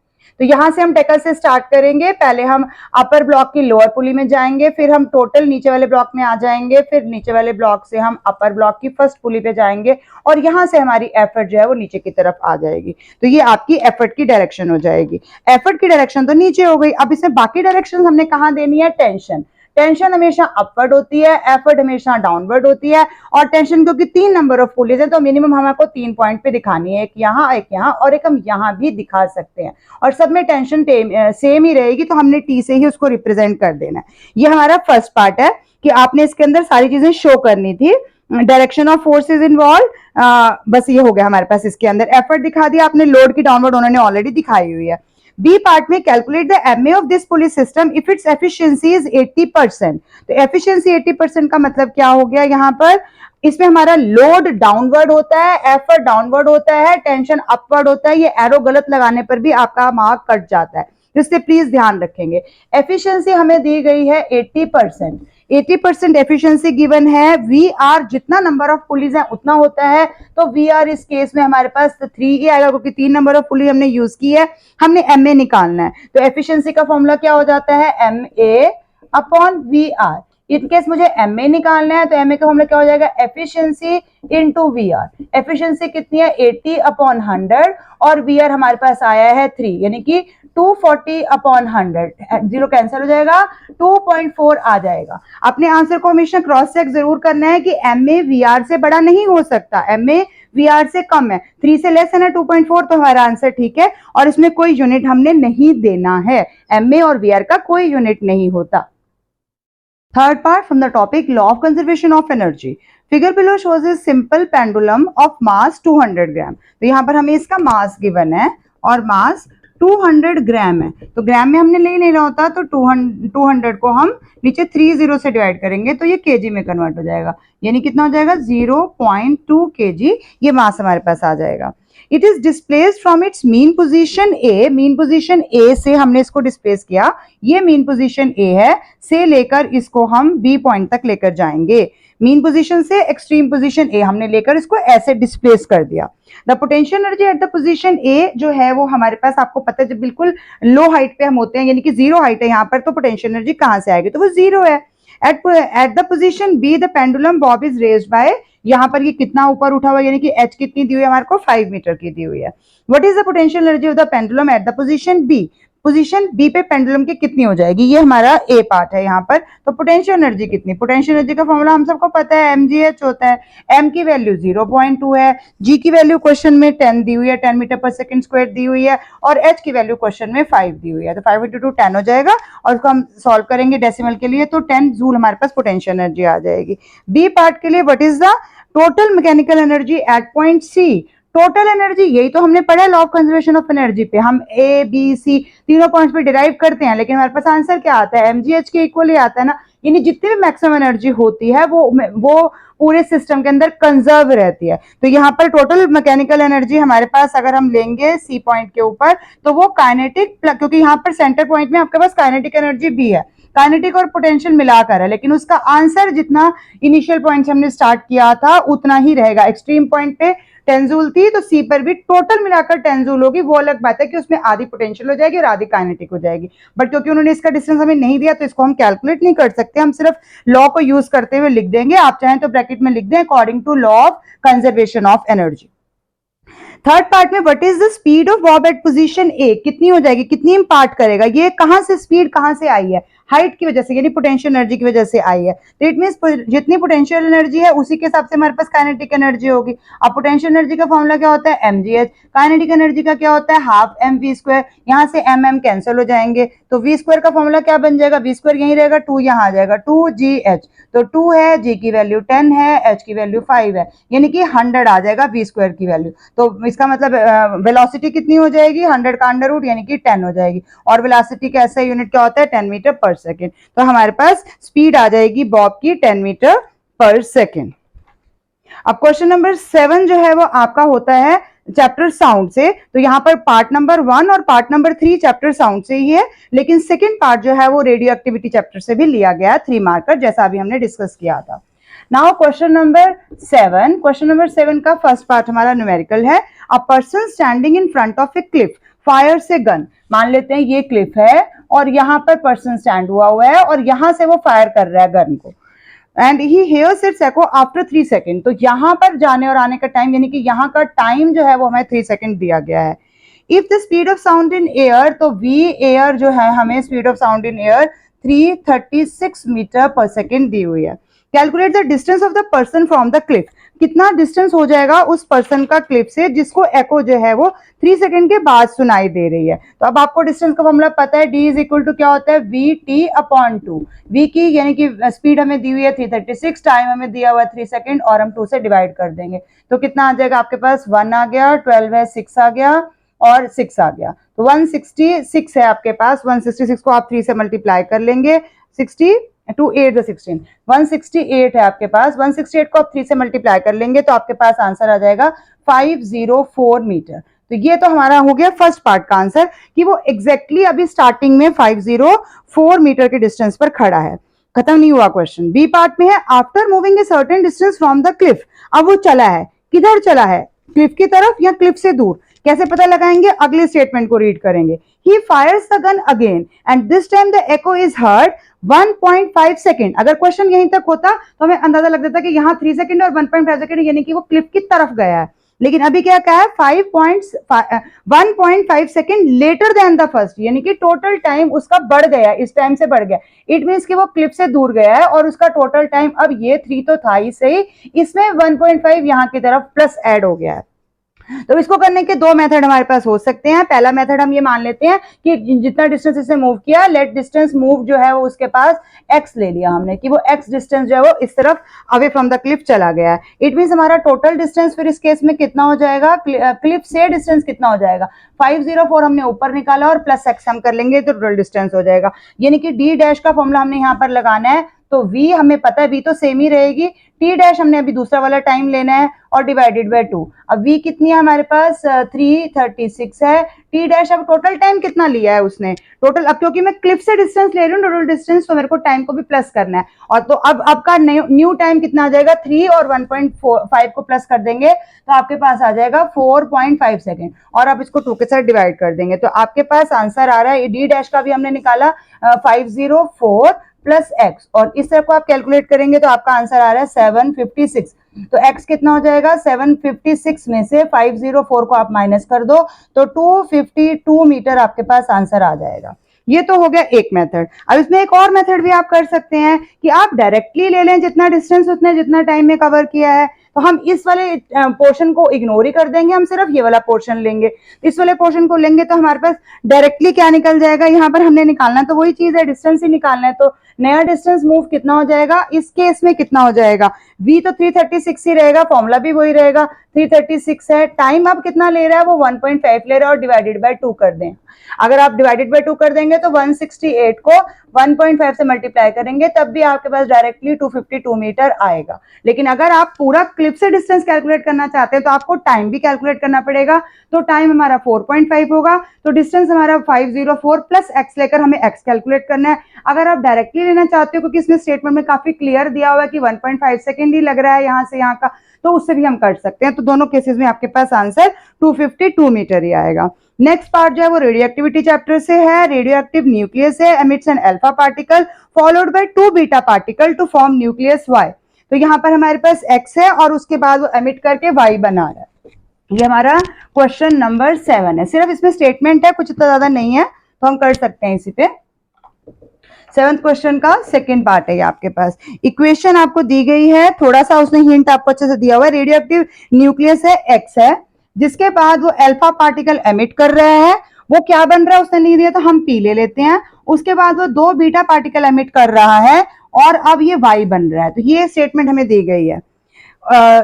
तो यहां से हम टैकल से स्टार्ट करेंगे, पहले हम अपर ब्लॉक की लोअर पुली में जाएंगे, फिर हम टोटल नीचे वाले ब्लॉक में आ जाएंगे, फिर नीचे वाले ब्लॉक से हम अपर ब्लॉक की फर्स्ट पुली पे जाएंगे, और यहां से हमारी एफर्ट जो है वो नीचे की तरफ आ जाएगी। तो ये आपकी एफर्ट की डायरेक्शन हो जाएगी। एफर्ट की डायरेक्शन तो नीचे हो गई। अब इसमें बाकी डायरेक्शन हमने कहां देनी है, टेंशन। टेंशन हमेशा अपवर्ड होती है, एफर्ट हमेशा डाउनवर्ड होती है, और टेंशन क्योंकि 3 नंबर ऑफ पुलिस है तो मिनिमम हमको 3 पॉइंट पे दिखानी है, एक यहाँ और एक हम यहाँ भी दिखा सकते हैं, और सब में टेंशन सेम ही रहेगी, तो हमने टी से ही उसको रिप्रेजेंट कर देना है। ये हमारा फर्स्ट पार्ट है कि आपने इसके अंदर सारी चीजें शो करनी थी। डायरेक्शन ऑफ फोर्सेज इन्वॉल्व, बस ये हो गया हमारे पास। इसके अंदर एफर्ट दिखा दिया आपने, लोड की डाउनवर्ड उन्होंने ऑलरेडी दिखाई हुई है। बी पार्ट में calculate the MA of this police system if its efficiency is 80%। तो एफिशिएंसी 80% का मतलब क्या हो गया, यहाँ पर इसमें हमारा लोड डाउनवर्ड होता है, एफर्ट डाउनवर्ड होता है, टेंशन अपवर्ड होता है। ये एरो गलत लगाने पर भी आपका मार्क कट जाता है, तो इससे प्लीज ध्यान रखेंगे। एफिशिएंसी हमें दी गई है 80%। 80% एफिशिएंसी गिवन है। VR जितना नंबर ऑफ पुलिस है उतना होता है, तो VR इस केस में हमारे पास 3 ही आएगा, क्योंकि 3 नंबर ऑफ पुलिस हमने यूज की है, हमने MA निकालना है। तो एफिशिएंसी का फॉर्मूला क्या हो जाता है, MA upon VR। In case मुझे MA निकालना है तो MA का फॉर्मूला क्या हो जाएगा, एफिशिएंसी इनटू VR। एफिशिएंसी कितनी है 80/100 और VR हमारे पास आया है 3 यानी कि 240/100, जीरो कैंसिल हो जाएगा, 2.4 आ जाएगा। अपने आंसर को हमेशा क्रॉस चेक जरूर करना है कि MA VR से बड़ा नहीं हो सकता, MA VR से कम है, 3 से लेस है ना 2.4, तो हमारा आंसर ठीक है और इसमें कोई यूनिट हमने नहीं देना है, MA और VR का कोई यूनिट नहीं होता। Third part from the topic law of conservation of energy. Figure below shows a simple pendulum of mass 200 ग्राम। तो यहाँ पर हमें इसका मास गिवन है और मास 200 ग्राम है, तो ग्राम में हमने ले लेना होता, तो 200 को हम नीचे 30 से डिवाइड करेंगे तो ये केजी में कन्वर्ट हो जाएगा, यानी कितना हो जाएगा 0.2 केजी, ये मास हमारे पास आ जाएगा। It is displaced from its mean position A, mean position A से हमने इसको डिस्प्लेस किया, ये मीन पोजीशन ए है, से लेकर इसको हम बी पॉइंट तक लेकर जाएंगे, मीन पोजीशन से एक्सट्रीम पोजीशन ए हमने लेकर इसको ऐसे डिस्प्लेस कर दिया। The potential energy at the position A जो है वो हमारे पास, आपको पता है जब बिल्कुल लो हाइट पे हम होते हैं, यानी कि जीरो हाइट है यहाँ पर, तो पोटेंशियल एनर्जी कहाँ से आएगी, तो वो जीरो है। Eight the position be the pendulum Bob is raised bye, यहाँ पर ये कितना ऊपर उठा हुआ है, यानी कि एच कितनी दी हुई है हमारे को 5 मीटर की दी हुई है। What is the potential energy of the pendulum at the position B, position B पे पेंडुलम की कितनी हो जाएगी, ये हमारा ए पार्ट है यहाँ पर, तो पोटेंशियल एनर्जी कितनी, पोटेंशियल एनर्जी का फॉर्मूला हम सबको पता है mgh होता है, m की वैल्यू 0.2 है, g की वैल्यू क्वेश्चन में 10 दी हुई है, 10 मीटर पर सेकंड स्क्वायर दी हुई है, और h की वैल्यू क्वेश्चन में 5 दी हुई है, तो 5 × 2 10 हो जाएगा, और उसको हम सॉल्व करेंगे डेसिमल के लिए तो 10 जूल हमारे पास पोटेंशियल एनर्जी आ जाएगी। बी पार्ट के लिए what is the total mechanical energy at point C, total energy, यही तो हमने पढ़ा law of conservation of energy पे, हम ए बी सी तीनों पॉइंट्स पे डिराइव करते हैं, लेकिन हमारे पास आंसर क्या आता है, mgh के इक्वल ही आता है ना, यानी जितनी भी मैक्सिमम एनर्जी होती है वो पूरे सिस्टम के अंदर कंजर्व रहती है। तो यहाँ पर टोटल मैकेनिकल एनर्जी हमारे पास अगर हम लेंगे सी पॉइंट के ऊपर, तो वो काइनेटिक, क्योंकि यहाँ पर सेंटर पॉइंट में आपके पास काइनेटिक एनर्जी भी है, काइनेटिक और पोटेंशियल मिलाकर है, लेकिन उसका आंसर जितना इनिशियल पॉइंट से हमने स्टार्ट किया था उतना ही रहेगा। एक्सट्रीम पॉइंट पे 10 जूल थी, तो सी पर भी टोटल मिलाकर 10 जूल होगी, वो अलग बात है कि उसमें आधी पोटेंशियल हो जाएगी और आधी काइनेटिक हो जाएगी, बट क्योंकि उन्होंने इसका डिस्टेंस हमें नहीं दिया तो इसको हम कैलकुलेट नहीं कर सकते, हम सिर्फ लॉ को यूज करते हुए लिख देंगे, आप चाहें तो ब्रैकेट में लिख दें according to law of conservation of energy. Third part में what is the speed of bob at position A, कितनी हो जाएगी, कितनी इम्पार्ट करेगा, ये कहां से स्पीड कहां से आई है, हाइट की वजह से, यानी पोटेंशियल एनर्जी की वजह से आई है, तो इट मींस जितनी पोटेंशियल एनर्जी है उसी के हिसाब से हमारे पास काइनेटिक एनर्जी होगी। अब पोटेंशियल एनर्जी का फॉर्मूला क्या होता है mgh, काइनेटिक एनर्जी का क्या होता है हाफ mv², यहाँ से mm कैंसिल हो जाएंगे, तो v² का फॉर्मूला क्या बन जाएगा, v² यहीं रहेगा, 2 यहाँ आ जाएगा, 2gh, तो 2 है, g की वैल्यू 10 है, h की वैल्यू 5 है, यानी कि 100 आ जाएगा v² की वैल्यू, तो इसका मतलब वेलोसिटी कितनी हो जाएगी 100 का अंडर रूट यानी कि 10 हो जाएगी, और वेलोसिटी का ऐसा यूनिट क्या होता है 10 मीटर पर सेकेंड, तो हमारे पास स्पीड आ जाएगी बॉब की 10 मीटर पर सेकेंड। अब क्वेश्चन नंबर 7 जो है वो आपका होता है चैप्टर साउंड से, तो यहाँ पर पार्ट नंबर 1 और पार्ट नंबर 3 चैप्टर साउंड से ही है, लेकिन सेकेंड पार्ट जो है वो रेडियो एक्टिविटी चैप्टर से भी लिया गया 3 मार्कर, जैसा अभी हमने डिस्कस किया था। Now question number 7, question number 7 का फर्स्ट पार्ट हमारा न्यूमेरिकल है। A person standing in front of a cliff fires a gun, मान लेते हैं ये क्लिफ है और यहाँ पर पर्सन स्टैंड हुआ है और यहाँ से वो फायर कर रहा है गन को, and he hears it's echo after 3 second, तो यहाँ पर जाने और आने का टाइम यानी कि यहाँ का टाइम जो है वो हमें 3 सेकेंड दिया गया है। If the speed of sound in air, तो वी एयर जो है हमें speed of sound in air 336 metre per second दी हुई है। Calculate the distance of the person from the cliff, कितना डिस्टेंस हो जाएगा उस पर्सन का क्लिफ से जिसको एको जो है वो 3 सेकंड के बाद सुनाई दे रही है। तो अब आपको डिस्टेंस का फॉर्मूला पता है, d इज इक्वल टू क्या होता है vt/2, v की यानी कि स्पीड हमें दी हुई है 336, टाइम हमें दिया हुआ है 3 सेकंड और हम 2 से डिवाइड कर देंगे, तो कितना आ जाएगा आपके पास 1 आ गया, 12 है, 6 आ गया और 6 आ गया, तो 166 है आपके पास, 166 को आप 3 से मल्टीप्लाई कर लेंगे, 60 टू 8 द 16, 168 है आपके पास, 168 को आप 3 से मल्टीप्लाई कर लेंगे तो आपके पास आंसर आ जाएगा 504 मीटर। तो ये तो हमारा हो गया फर्स्ट पार्ट का आंसर कि वो एग्जैक्टली अभी स्टार्टिंग में 504 मीटर के डिस्टेंस पर खड़ा है। खत्म नहीं हुआ क्वेश्चन। बी पार्ट में है after moving a certain distance from the Cliff, अब वो चला है, किधर चला है, क्लिफ की तरफ या क्लिफ से दूर, कैसे पता लगाएंगे, अगले स्टेटमेंट को रीड करेंगे। he fires the gun again and this time the echo is heard 1.5 second. अगर क्वेश्चन यहीं तक होता तो हमें अंदाजा लग जाता कि यहाँ 3 सेकेंड और 1.5 सेकेंड यानी कि वो क्लिफ की तरफ गया है, लेकिन अभी क्या कहा है 1.5 second later than the first, यानी कि टोटल टाइम उसका बढ़ गया, इस टाइम से बढ़ गया। इट मीन्स कि वो क्लिप से दूर गया है और उसका टोटल टाइम अब ये 3 तो था ही सही, इसमें 1.5 यहाँ की तरफ प्लस ऐड हो गया है। तो इसको करने के दो मेथड हमारे पास हो सकते हैं। पहला मेथड हम ये मान लेते हैं कि जितना डिस्टेंस इसे मूव किया, लेट डिस्टेंस मूव जो है वो उसके पास x ले लिया हमने कि वो x डिस्टेंस जो है वो इस तरफ अवे फ्रॉम द क्लिफ चला गया है। इट मींस हमारा टोटल डिस्टेंस फिर इस केस में कितना हो जाएगा, क्लिफ से डिस्टेंस कितना हो जाएगा, 504 हमने ऊपर निकाला और प्लस x हम कर लेंगे तो टोटल डिस्टेंस हो जाएगा। यानी कि d डैश का फॉर्मूला हमने यहाँ पर लगाना है, तो v हमें पता है v तो सेम ही रहेगी, t डैश हमने अभी दूसरा वाला टाइम लेना है और डिवाइडेड बाय 2। अब v कितनी है हमारे पास 336 है, t डैश अब टोटल टाइम कितना लिया है उसने, टोटल अब क्योंकि मैं क्लिफ से डिस्टेंस ले रही हूँ टोटल डिस्टेंस, तो मेरे को टाइम को भी प्लस करना है। और तो अब का न्यू टाइम कितना आ जाएगा, 3 और 1.5 को प्लस कर देंगे तो आपके पास आ जाएगा 4.5 सेकेंड, और आप इसको 2 के साथ डिवाइड कर देंगे तो आपके पास आंसर आ रहा है, डी डैश का भी हमने निकाला 504 प्लस एक्स, और इस तरफ को आप कैलकुलेट करेंगे तो आपका आंसर आ रहा है 756। तो x कितना हो जाएगा, 756 में से 504 को आप माइनस कर दो तो 252 मीटर आपके पास आंसर आ जाएगा। ये तो हो गया एक मेथड। अब इसमें एक और मेथड भी आप कर सकते हैं कि आप डायरेक्टली ले लें जितना डिस्टेंस उतने जितना टाइम में कवर किया है, तो हम इस वाले पोर्शन को इग्नोर ही कर देंगे, हम सिर्फ ये वाला पोर्शन लेंगे। इस वाले पोर्शन को लेंगे तो हमारे पास डायरेक्टली क्या निकल जाएगा, यहाँ पर हमने निकालना तो वही चीज है, डिस्टेंस ही निकालना है, तो नया डिस्टेंस मूव कितना हो जाएगा, इस केस में कितना हो जाएगा, v तो 336 ही रहेगा, फॉर्मूला भी वही रहेगा 336 है, टाइम अब कितना ले रहा है वो 1.5 ले रहा है और डिवाइडेड बाय 2 कर दें। अगर आप डिवाइडेड बाय 2 कर देंगे तो 168 को 1.5 से मल्टीप्लाई करेंगे तब भी आपके पास डायरेक्टली 252 मीटर आएगा। लेकिन अगर आप पूरा क्लिप से डिस्टेंस कैलकुलेट करना चाहते हैं तो आपको टाइम भी कैलकुलेट करना पड़ेगा, तो टाइम हमारा 4.5 होगा, तो डिस्टेंस हमारा 504 प्लस x लेकर हमें x कैलकुलेट करना है। अगर आप डायरेक्टली लेना चाहते हो, क्योंकि इसमें स्टेटमेंट में काफी क्लियर दिया हुआ है कि 1.5 सेकेंड ही लग रहा है यहाँ से यहाँ का, तो उससे भी हम कर सकते हैं। तो दोनों केसेस में आपके पास आंसर 252 मीटर ही आएगा। नेक्स्ट पार्ट जो है वो रेडियो एक्टिविटी चैप्टर से है। रेडियो एक्टिव न्यूक्लियस है, emits an alpha particle followed by 2 beta particle to form nucleus Y. तो यहाँ पर हमारे पास x है और उसके बाद वो एमिट करके y बना रहा है। ये हमारा क्वेश्चन नंबर 7 है, सिर्फ इसमें स्टेटमेंट है, कुछ इतना ज्यादा नहीं है, तो हम कर सकते हैं इसी पे। 7th क्वेश्चन का सेकंड पार्ट है ये आपके पास। इक्वेशन आपको दी गई है, थोड़ा सा उसने हिंट आपको अच्छे से दिया हुआ है। रेडियो एक्टिव न्यूक्लियस है, x है, जिसके बाद वो अल्फा पार्टिकल एमिट कर रहा है, वो क्या बन रहा है उसने नहीं दिया तो हम p ले लेते हैं। उसके बाद वो 2 बीटा पार्टिकल एमिट कर रहा है और अब ये y बन रहा है, तो ये स्टेटमेंट हमें दी गई है।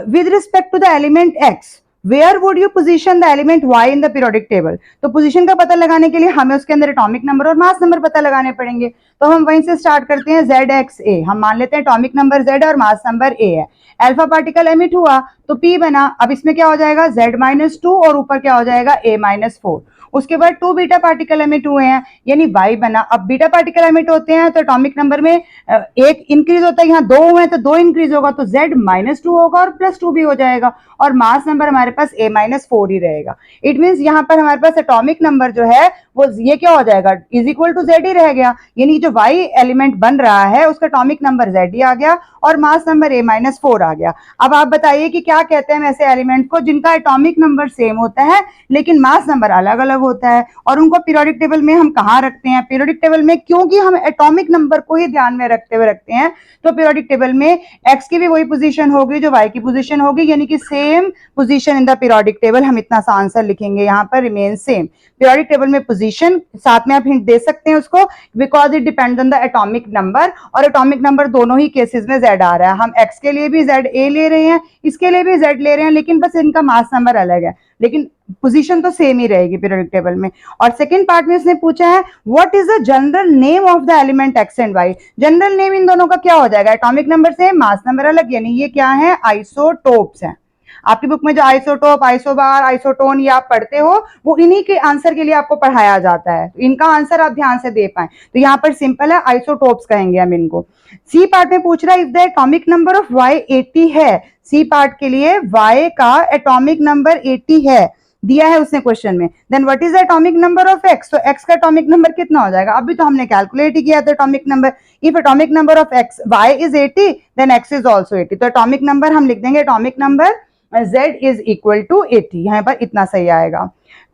With respect to the element x, where would you position the element y in the periodic table. तो पोजीशन का पता लगाने के लिए हमें उसके अंदर एटॉमिक नंबर और मास नंबर पता लगाने पड़ेंगे, तो हम वहीं से स्टार्ट करते हैं। ZXA, हम मान लेते हैं एटॉमिक नंबर Z और मास नंबर A है। अल्फा पार्टिकल एमिट हुआ तो P बना, अब इसमें क्या हो जाएगा Z-2 और ऊपर क्या हो जाएगा A-4। उसके बाद 2 बीटा पार्टिकल एमिट हुए हैं यानी y बना। अब बीटा पार्टिकल एमिट होते हैं तो एटॉमिक नंबर में एक इंक्रीज होता है, यहाँ 2 हुए हैं तो 2 इंक्रीज होगा, तो Z-2 होगा और +2 भी हो जाएगा, और मास नंबर हमारे पास A-4 ही रहेगा। इट मींस यहाँ पर हमारे पास एटॉमिक नंबर जो है वो ये क्या हो जाएगा, इज इक्वल टू Z ही रह गया, यानी जो y एलिमेंट बन रहा है उसका एटॉमिक नंबर Z ही आ गया और मास नंबर A-4 आ गया। अब आप बताइए कि क्या कहते हैं ऐसे एलिमेंट को जिनका एटॉमिक नंबर सेम होता है लेकिन मास नंबर अलग अलग होता है, और उनको पीरियोडिक टेबल में हम कहाँ रखते हैं, पीरियोडिक टेबल में, क्योंकि हम एटॉमिक नंबर को ही ध्यान में रखते हुए रखते हैं, तो पीरियोडिक टेबल में x की भी वही पोजीशन होगी जो y की पोजीशन होगी, यानी कि same position in the periodic table. हम इतना सा आंसर लिखेंगे यहाँ पर, रिमेन सेम। पीरियोडिक टेबल में पोजीशन साथ में आप हिंट दे सकते हैं उसको, because it depends on the atomic number, और एटॉमिक नंबर दोनों ही केसेस में Z आ रहा है। हम x के लिए भी ZA ले रहे हैं, इसके लिए भी Z ले रहे हैं, लेकिन बस इनका मास नंबर अलग है, लेकिन पोजीशन तो सेम ही रहेगी पीरियोडिक टेबल में। और सेकंड पार्ट में इसने पूछा है what is the general name of the element x and y। General name in दोनों का क्या हो जाएगा, atomic number same mass number अलग, यानी ये क्या है, आइसोटोप्स हैं। आपकी बुक में जो आइसोटोप, आइसोबार, आइसोटोन ये आप पढ़ते हो वो इन्हीं के आंसर के लिए आपको पढ़ाया जाता है, तो इनका आंसर आप ध्यान से दे पाए। तो यहाँ पर सिंपल है, आइसोटोप्स कहेंगे हम इनको। सी पार्ट में पूछ रहा है if the atomic number of y 80 है, सी पार्ट के लिए y का एटॉमिक नंबर 80 है दिया है उसने क्वेश्चन में। Then what is the atomic number of X, तो एक्स का एटॉमिक नंबर कितना हो जाएगा, अभी तो हमने कैलकुलेट ही किया था atomic number. If atomic number of X Y is 80 then X is also 80, तो एटॉमिक नंबर हम लिख देंगे atomic number z is equal to 80, यहाँ पर इतना सही आएगा।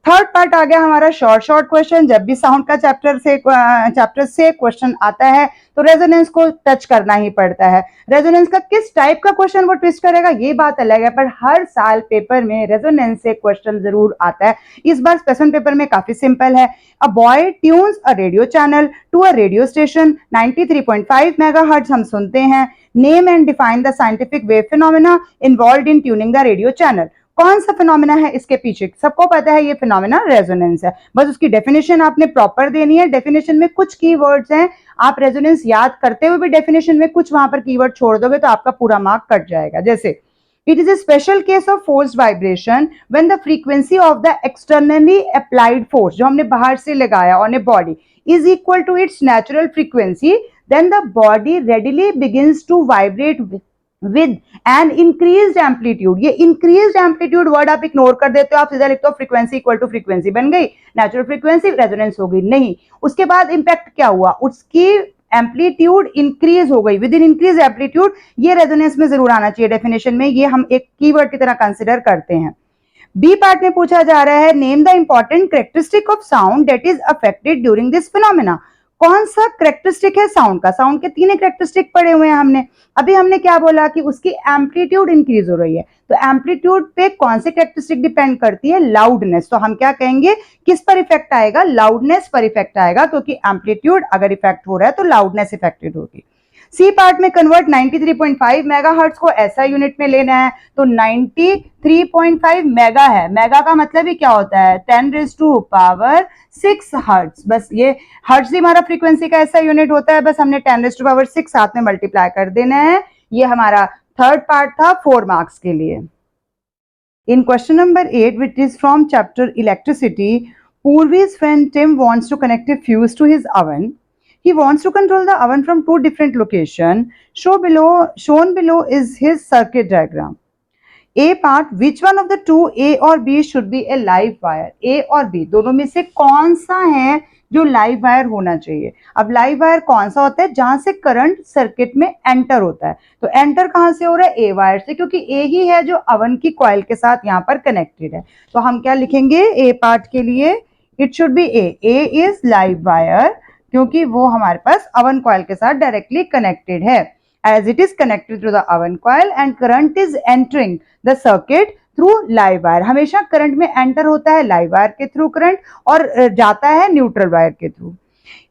थर्ड पार्ट आ गया हमारा शॉर्ट क्वेश्चन। जब भी साउंड का चैप्टर से क्वेश्चन आता है तो रेजोनेंस को टच करना ही पड़ता है। रेजोनेंस का किस टाइप का क्वेश्चन वो ट्विस्ट करेगा ये बात अलग है, पर हर साल पेपर में रेजोनेंस से क्वेश्चन जरूर आता है। इस बार स्पेशल पेपर में काफी सिंपल है। A boy tunes a radio channel to a radio station 93.5 megahertz हम सुनते हैं। Name and define the scientific wave phenomena involved in tuning the radio channel. कौन सा फिनोमेना है इसके पीछे, सबको पता है ये फिनोमेना रेजोनेंस है, बस उसकी डेफिनेशन आपने प्रॉपर देनी है। डेफिनेशन में कुछ कीवर्ड्स हैं, आप रेजोनेंस याद करते हुए भी डेफिनेशन में कुछ वहां पर कीवर्ड छोड़ दोगे तो आपका पूरा मार्क कट जाएगा। जैसे it is a special case of forced vibration when the frequency of the externally applied force, जो हमने बाहर से लगाया on a body, is equal to its natural frequency, then the body readily begins to vibrate with an increased amplitude। ये increased amplitude word आप ignore कर देते हो, आप सीधा लिखते हो फ्रीक्वेंसी इक्वल टू फ्रीक्वेंसी, बन गई नेचुरल फ्रीक्वेंसी, रेजोनेंस हो गई। नहीं, उसके बाद इंपैक्ट क्या हुआ, उसकी एम्पलीट्यूड इंक्रीज हो गई, विद इन इंक्रीज एम्पलीट्यूड, ये रेजोनेंस में जरूर आना चाहिए डेफिनेशन में, ये हम एक कीवर्ड की तरह कंसिडर करते हैं। बी पार्ट में पूछा जा रहा है name the important characteristic of sound that is affected during this phenomena. कौन सा कैरेक्टरिस्टिक है साउंड का, साउंड के तीन कैरेक्टरिस्टिक पढ़े हुए हैं हमने। अभी हमने क्या बोला कि उसकी एम्पलीट्यूड इंक्रीज हो रही है, तो एम्पलीट्यूड पे कौन सी कैरेक्टरिस्टिक डिपेंड करती है, लाउडनेस। तो हम क्या कहेंगे किस पर इफेक्ट आएगा, लाउडनेस पर इफेक्ट आएगा, क्योंकि एम्पलीट्यूड अगर इफेक्ट हो रहा है तो लाउडनेस इफेक्टेड होगी। सी पार्ट में कन्वर्ट 93.5 मेगाहर्ट्ज को ऐसा यूनिट में लेना है, तो 93.5 मेगा है, मेगा का मतलब ही क्या होता है 10⁻6 हर्ट्ज, बस ये हर्ट्ज ही हमारा फ्रीक्वेंसी का ऐसा यूनिट होता है, बस हमने 10⁻6 साथ में मल्टीप्लाई कर देना है। ये हमारा थर्ड पार्ट था 4 मार्क्स के लिए। In question number 8, which is from chapter electricity, Purvi's friend Tim wants to connect a fuse to his oven. He wants to control the oven from two different locations. Shown below is his circuit diagram. A part, which one of the two, A or B, should be a live wire? A और B दोनों में से कौन सा है जो live wire होना चाहिए। अब लाइव वायर कौन सा होता है, जहां से करंट सर्किट में एंटर होता है, तो एंटर कहां से हो रहा है, ए वायर से, क्योंकि ए ही है जो अवन की कॉइल के साथ यहाँ पर कनेक्टेड है। तो हम क्या लिखेंगे ए पार्ट के लिए, it should B A is live wire, क्योंकि वो हमारे पास अवन कॉइल के साथ डायरेक्टली कनेक्टेड है, as it is connected to the oven coil and current is entering the circuit through live wire। हमेशा करंट में एंटर होता है लाइव वायर के थ्रू करंट, और जाता है न्यूट्रल वायर के through.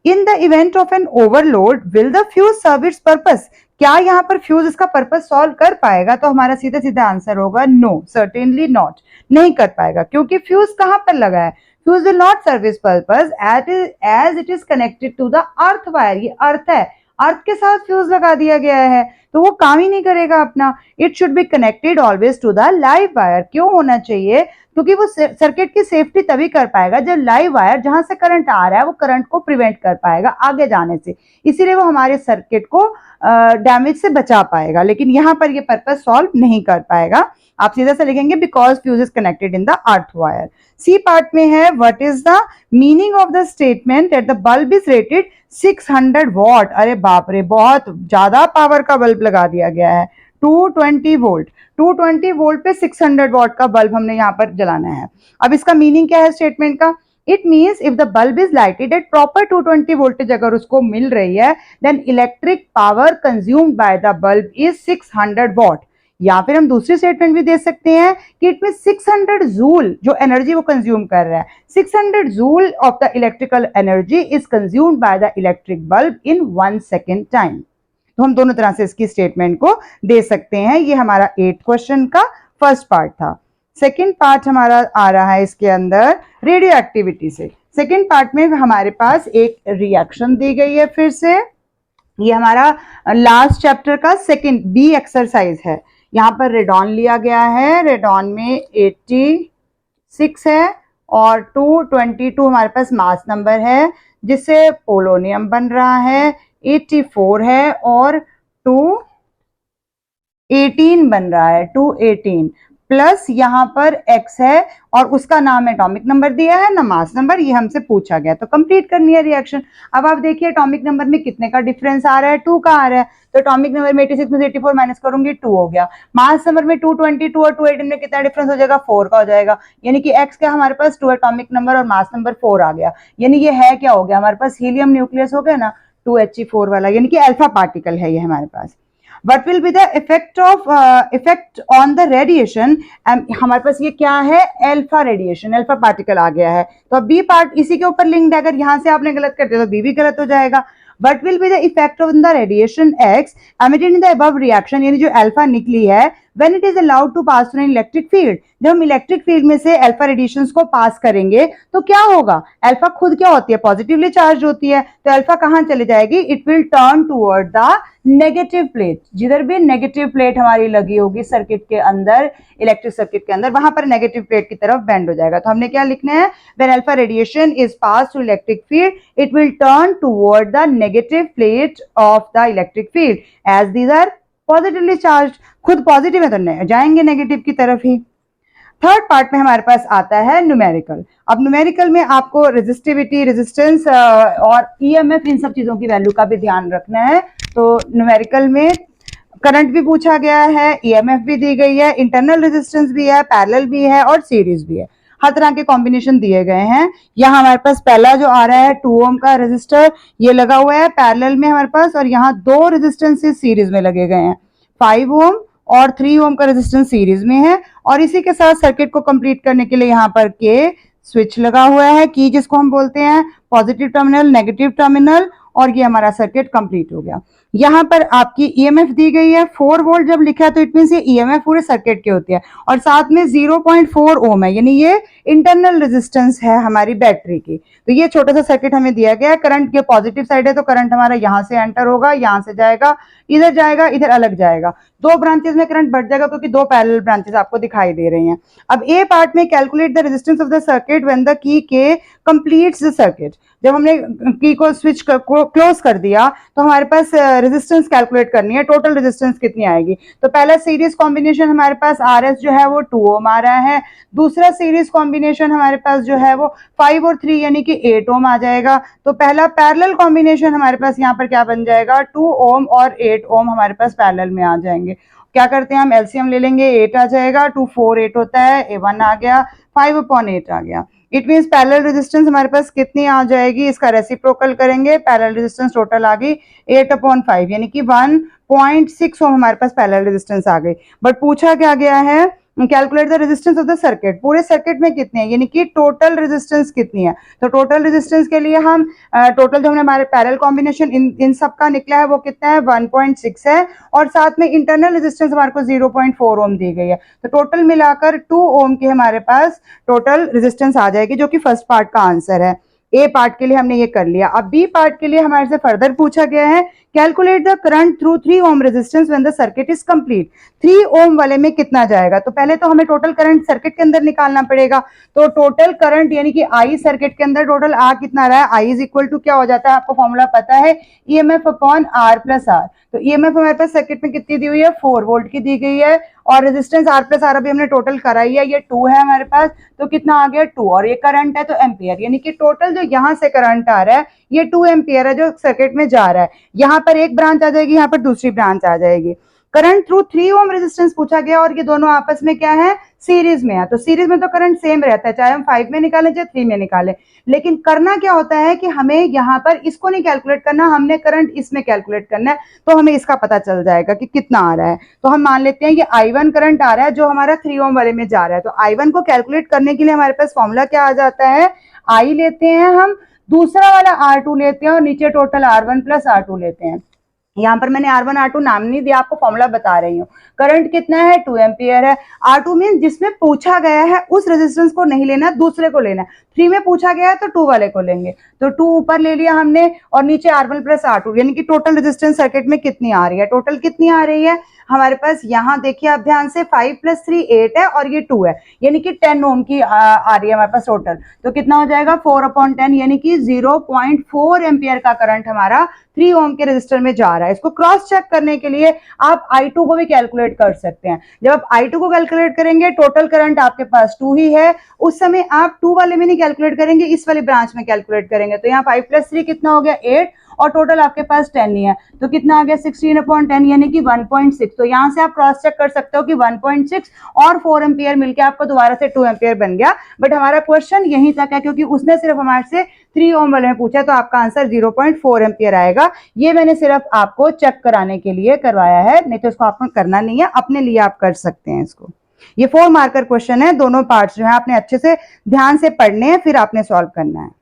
In the event of an overload will the fuse serve its purpose. क्या यहाँ पर फ्यूज इसका पर्पस सॉल्व कर पाएगा, तो हमारा सीधा सीधा आंसर होगा नो, सर्टेनली नॉट, नहीं कर पाएगा, क्योंकि फ्यूज कहां पर लगा है, fuse will not serve its purpose as it is connected to the earth wire. ये अर्थ है, अर्थ के साथ फ्यूज लगा दिया गया है, तो वो काम ही नहीं करेगा अपना। It should be connected always to the live wire. क्यों होना चाहिए, क्योंकि वो सर्किट की सेफ्टी तभी कर पाएगा जब लाइव वायर जहां से करंट आ रहा है वो करंट को प्रिवेंट कर पाएगा आगे जाने से, इसीलिए वो हमारे सर्किट को डैमेज से बचा पाएगा, लेकिन यहाँ पर ये पर्पस सॉल्व नहीं कर पाएगा। आप सीधा से लिखेंगे because fuse is connected in the earth wire. C part में है what is the meaning of the statement that the bulb is rated 600 watt. अरे बाप रे, बहुत ज्यादा पावर का बल्ब लगा दिया गया है, 220 वोल्ट, 220 वोल्ट पे 600 वॉट का बल्ब हमने यहाँ पर जलाना है। अब इसका मीनिंग क्या है स्टेटमेंट का, it means if the bulb is lighted at proper 220 voltage अगर उसको मिल रही है, then electric power consumed by the bulb is 600 watt. या फिर हम दूसरी स्टेटमेंट भी दे सकते हैं कि इट मीन 600 जूल जो एनर्जी वो कंज्यूम कर रहा है, 600 joule of the electrical energy is consumed by the electric bulb in 1 second time. तो हम दोनों तरह से इसकी स्टेटमेंट को दे सकते हैं। ये हमारा 8th क्वेश्चन का फर्स्ट पार्ट था। सेकेंड पार्ट हमारा आ रहा है इसके अंदर रेडियो एक्टिविटी से। सेकेंड पार्ट में हमारे पास एक रिएक्शन दी गई है, फिर से ये हमारा लास्ट चैप्टर का सेकेंड बी एक्सरसाइज है। यहाँ पर रेडॉन लिया गया है, रेडॉन में 86 है और 222 हमारे पास मास नंबर है, जिससे पोलोनियम बन रहा है, 84 है और 218 बन रहा है, 218। प्लस यहाँ पर x है और उसका नाम एटॉमिक नंबर दिया है ना मास नंबर, ये हमसे पूछा गया, तो कंप्लीट करनी है रिएक्शन। अब आप देखिए एटॉमिक नंबर में कितने का डिफरेंस आ रहा है, 2 का आ रहा है, तो एटॉमिक नंबर में 86 में 84 माइनस करूंगी 2 हो गया। मास नंबर में 222 और 218 में कितना डिफरेंस हो जाएगा, 4 का हो जाएगा, यानी कि x का हमारे पास 2 एटॉमिक नंबर और मास नंबर 4 आ गया, यानी ये है क्या हो गया हमारे पास, हीलियम न्यूक्लियस हो गया ना, 2He4 वाला, यानी कि अल्फा पार्टिकल है ये हमारे पास। What will be the effect on the radiation? हमारे पास ये क्या है, अल्फा रेडिएशन, अल्फा पार्टिकल आ गया है, तो अब बी पार्ट इसी के ऊपर लिंक्ड है, अगर यहां से आपने गलत कर दिया तो बी भी गलत हो जाएगा। What will be the effect on the radiation X emitted in the above reaction, यानी जो अल्फा निकली है, when it is allowed to pass through an electric field, जब हम इलेक्ट्रिक फील्ड में से अल्फा रेडिएशंस को पास करेंगे तो क्या होगा, अल्फा खुद क्या होती है, पॉजिटिवली चार्ज होती है, तो अल्फा कहां चली जाएगी, it will turn toward the negative plate, जिधर भी नेगेटिव प्लेट हमारी लगी होगी सर्किट के अंदर, इलेक्ट्रिक सर्किट के अंदर, वहां पर नेगेटिव प्लेट की तरफ बेंड हो जाएगा। तो हमने क्या लिखना है, when alpha radiation is pass through electric field it will turn toward the negative plate of the electric field as these are positively charge, खुद पॉजिटिव है तो जाएंगे नेगेटिव की तरफ ही। थर्ड पार्ट में हमारे पास आता है न्यूमेरिकल। अब न्यूमेरिकल में आपको रेजिस्टिविटी, रेजिस्टेंस और ईएमएफ, इन सब चीजों की वैल्यू का भी ध्यान रखना है। तो न्यूमेरिकल में करंट भी पूछा गया है, ईएमएफ भी दी गई है, इंटरनल रेजिस्टेंस भी है, पैरेलल भी है और सीरीज भी है, हर तरह के कॉम्बिनेशन दिए गए हैं। यहाँ हमारे पास पहला जो आ रहा है 2 ओम का रेजिस्टर ये लगा हुआ है पैरेलल में हमारे पास, और यहाँ 2 रेजिस्टेंसेस सीरीज में लगे गए हैं, 5 ओम और 3 ओम का रेजिस्टेंस सीरीज में है, और इसी के साथ सर्किट को कंप्लीट करने के लिए यहाँ पर के स्विच लगा हुआ है, की जिसको हम बोलते हैं पॉजिटिव टर्मिनल, नेगेटिव टर्मिनल, और ये हमारा सर्किट कंप्लीट हो गया। यहाँ पर आपकी ईएमएफ दी गई है 4 वोल्ट, जब लिखा है तो इट मींस ये ईएमएफ पूरे सर्किट की होती है, और साथ में 0.4 ओम है, यानी ये इंटरनल रेजिस्टेंस है हमारी बैटरी की। तो ये छोटा सा सर्किट हमें दिया गया है, करंट के पॉजिटिव साइड है तो करंट हमारा यहाँ से एंटर होगा, यहाँ से जाएगा, इधर अलग जाएगा, 2 ब्रांचेस में करंट बढ़ जाएगा क्योंकि 2 पैरेलल ब्रांचेस आपको दिखाई दे रही हैं। अब ए पार्ट में calculate the resistance of the circuit when the key के कंप्लीट्स द सर्किट, जब हमने की को स्विच क्लोज कर दिया तो हमारे पास रेजिस्टेंस कैलकुलेट करनी है, टोटल रेजिस्टेंस कितनी आएगी। तो पहला सीरीज कॉम्बिनेशन हमारे पास आरएस जो है वो 2 ओम आ रहा है, दूसरा सीरीज कॉम्बिनेशन हमारे पास जो है वो 5 और 3 यानी कि 8 ओम आ जाएगा। तो पहला पैरेलल कॉम्बिनेशन हमारे पास यहाँ पर क्या बन जाएगा, 2 ओम और 8 ओम हमारे पास पैरेलल में आ जाएंगे। क्या करते हैं हम एलसीएम ले लेंगे, 8 आ जाएगा, 2 4 8 होता है, A1 आ गया, 5/8 आ गया। इट मीन्स पैरेलल रेजिस्टेंस हमारे पास कितनी आ जाएगी, इसका रेसिप्रोकल करेंगे, पैरेलल रेजिस्टेंस टोटल आ गई 8/5 यानी कि 1.6 ओम हमारे पास पैरेलल रेजिस्टेंस आ गई। बट पूछा क्या गया है, calculate the resistance of the circuit, पूरे सर्किट में कितनी है, यानी कि टोटल रेजिस्टेंस कितनी है। तो टोटल रेजिस्टेंस के लिए हम टोटल जो हमने हमारे पैरेलल कॉम्बिनेशन इन सब का निकला है वो कितना है, 1.6 है, और साथ में इंटरनल रेजिस्टेंस हमारे को 0.4 ओम दी गई है। तो टोटल मिलाकर 2 ओम के हमारे पास टोटल रेजिस्टेंस आ जाएगी, जो कि फर्स्ट पार्ट का आंसर है। ए पार्ट के लिए हमने ये कर लिया। अब बी पार्ट के लिए हमारे से फर्दर पूछा गया है, calculate the current through 3 ohm resistance when the circuit is complete. 3 ओम वाले में कितना जाएगा, तो पहले तो हमें टोटल करंट सर्किट के अंदर निकालना पड़ेगा। तो टोटल करंट यानी कि आई सर्किट के अंदर टोटल आ कितना रहा है, आई इज इक्वल टू क्या हो जाता है, आपको फॉर्मूला पता है, EMF upon R plus R. तो ईएमएफ हमारे पास सर्किट में कितनी दी हुई है, 4 वोल्ट की दी गई है, और रेजिस्टेंस आर प्लस आर अभी हमने टोटल कराई है, ये 2 है हमारे पास, तो कितना आ गया 2, और ये करंट है तो एम्पियर, यानी कि टोटल जो यहाँ से करंट आ रहा है ये 2 एम्पियर है जो सर्किट में जा रहा है। यहाँ पर एक ब्रांच आ जाएगी, यहाँ पर दूसरी ब्रांच आ जाएगी। करंट थ्रू 3 ओम रेजिस्टेंस पूछा गया, और ये दोनों आपस में क्या है, सीरीज में है। तो सीरीज में तो करंट सेम रहता है, चाहे हम 5 में निकालें चाहे 3 में निकालें, लेकिन करना क्या होता है कि हमें यहाँ पर इसको नहीं कैलकुलेट करना, हमने करंट इसमें कैलकुलेट करना है, तो हमें इसका पता चल जाएगा कि कितना आ रहा है। तो हम मान लेते हैं ये I1 करंट आ रहा है जो हमारा 3 ओम वाले में जा रहा है। तो I1 को कैलकुलेट करने के लिए हमारे पास फॉर्मूला क्या आ जाता है, I लेते हैं हम, दूसरा वाला R2 लेते हैं, और नीचे टोटल R1 प्लस R2 लेते हैं। यहाँ पर मैंने R1 R2 नाम नहीं दिया, आपको फॉर्मूला बता रही हूँ। करंट कितना है, 2 एम्पियर है। R2 मीन जिसमें पूछा गया है उस रेजिस्टेंस को नहीं लेना, दूसरे को लेना है। 3 में पूछा गया है तो 2 वाले को लेंगे, तो 2 ऊपर ले लिया हमने, और नीचे R1 प्लस R2, यानी कि टोटल रेजिस्टेंस सर्किट में कितनी आ रही है, टोटल कितनी आ रही है, हमारे पास यहाँ देखिए आप ध्यान से 5 + 3 8 है और ये 2 है, यानी कि 10 ओम की आ रही है हमारे पास टोटल। तो कितना हो जाएगा 4/10, यानी कि 0.4 एम्पियर का करंट हमारा 3 ओम के रेजिस्टर में जा रहा है। इसको क्रॉस चेक करने के लिए आप I2 को भी कैलकुलेट कर सकते हैं। जब आप I2 को कैलकुलेट करेंगे, टोटल करंट आपके पास 2 ही है, उस समय आप 2 वाले में नहीं कैलकुलेट करेंगे, इस वाले ब्रांच में कैलकुलेट करेंगे। तो यहाँ 5 + 3 कितना हो गया 8 और टोटल आपके पास 10 ही है, तो कितना आ गया 16/10 यानी कि 1.6। तो यहाँ से आप क्रॉस चेक कर सकते हो कि 1.6 और 4 एम्पियर मिलकर आपको दोबारा से 2 एम्पियर बन गया। बट हमारा क्वेश्चन यहीं तक है क्योंकि उसने सिर्फ हमारे से 3 ओम वाले में पूछा, तो आपका आंसर 0.4 एम्पियर आएगा। ये मैंने सिर्फ आपको चेक कराने के लिए करवाया है, नहीं तो इसको आपको करना नहीं है, अपने लिए आप कर सकते हैं इसको। ये 4 मार्कर क्वेश्चन है, दोनों पार्ट्स जो है आपने अच्छे से ध्यान से पढ़ने हैं, फिर आपने सॉल्व करना है।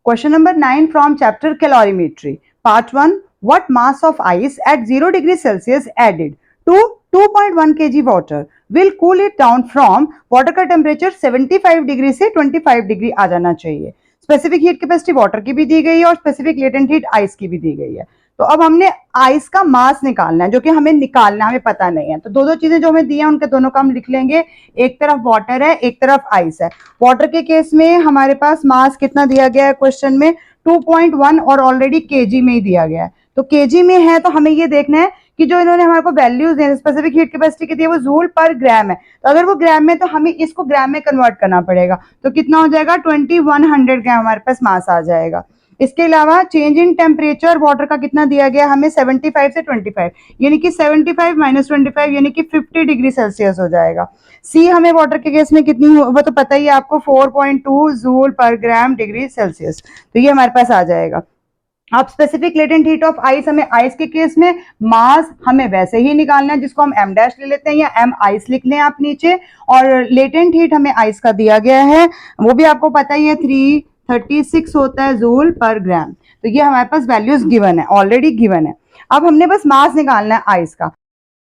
Question number 9 from chapter calorimetry. Part 1. What mass of ice at 0 degrees Celsius added to 2.1 kg water will cool it down from water का temperature 75 डिग्री से 25 डिग्री आ जाना चाहिए। स्पेसिफिक हीट कैपेसिटी वाटर की भी दी गई है और स्पेसिफिक लेटेंट हीट आइस की भी दी गई है। तो अब हमने आइस का मास निकालना है, जो कि हमें निकालना हमें पता नहीं है। तो दो चीजें जो हमें दी है उनके दोनों का हम लिख लेंगे, एक तरफ वाटर है, एक तरफ आइस है। वाटर के केस में हमारे पास मास कितना दिया गया है क्वेश्चन में 2.1 और ऑलरेडी केजी में ही दिया गया है। तो केजी में है तो हमें ये देखना है कि जो इन्होंने हमारे को वैल्यूज दी है स्पेसिफिक हीट कैपेसिटी की दी है वो जूल पर ग्राम है। तो अगर वो ग्राम में तो हमें इसको ग्राम में कन्वर्ट करना पड़ेगा। तो कितना हो जाएगा 2100 ग्राम हमारे पास मास आ जाएगा। इसके अलावा चेंज इन टेम्परेचर वाटर का कितना दिया गया हमें 75 से 25, यानी कि 75 - 25 यानी कि 50 डिग्री सेल्सियस हो जाएगा। सी हमें वाटर के केस में कितनी हो वो तो पता ही है आपको 4.2 जूल पर ग्राम डिग्री सेल्सियस। तो ये हमारे पास आ जाएगा। अब specific latent heat of ice, हमें आइस के केस में मास हमें वैसे ही निकालना है जिसको हम m डैश ले लेते हैं या m आइस लिख लें आप नीचे, और लेटेंट हीट हमें आइस का दिया गया है वो भी आपको पता ही है 336 होता है जूल पर ग्राम। तो ये हमारे पास वैल्यूज गिवन है, ऑलरेडी गिवन है। अब हमने बस मास निकालना है आइस का।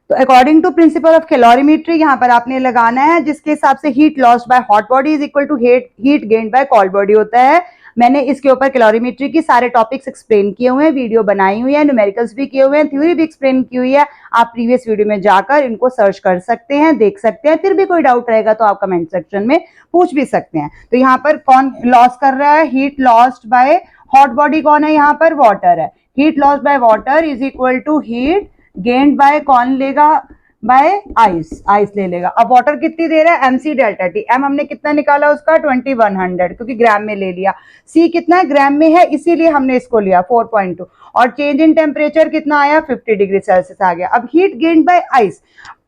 तो according to principle of calorimetry यहाँ पर आपने लगाना है जिसके हिसाब से heat lost by hot body is equal to heat gained by cold body होता है। मैंने इसके ऊपर कैलोरीमेट्री की सारे टॉपिक्स एक्सप्लेन किए हुए हैं, वीडियो बनाई हुई है, न्यूमेरिकल्स भी किए हुए हैं, थ्योरी भी एक्सप्लेन की हुई है। आप प्रीवियस वीडियो में जाकर इनको सर्च कर सकते हैं, देख सकते हैं। फिर भी कोई डाउट रहेगा तो आप कमेंट सेक्शन में पूछ भी सकते हैं। तो यहाँ पर कौन लॉस कर रहा है, heat lost by hot body कौन है, यहाँ पर वाटर है। Heat lost by water is equal to heat gained by कौन लेगा, बाय आइस, आइस ले लेगा। अब वाटर कितनी दे रहा है mc डेल्टा टी, m हमने कितना निकाला उसका 2100 क्योंकि ग्राम में ले लिया, c कितना ग्राम में है इसीलिए हमने इसको लिया 4.2, और चेंज इन टेम्परेचर कितना आया 50 डिग्री सेल्सियस आ गया। अब heat gained bye ice,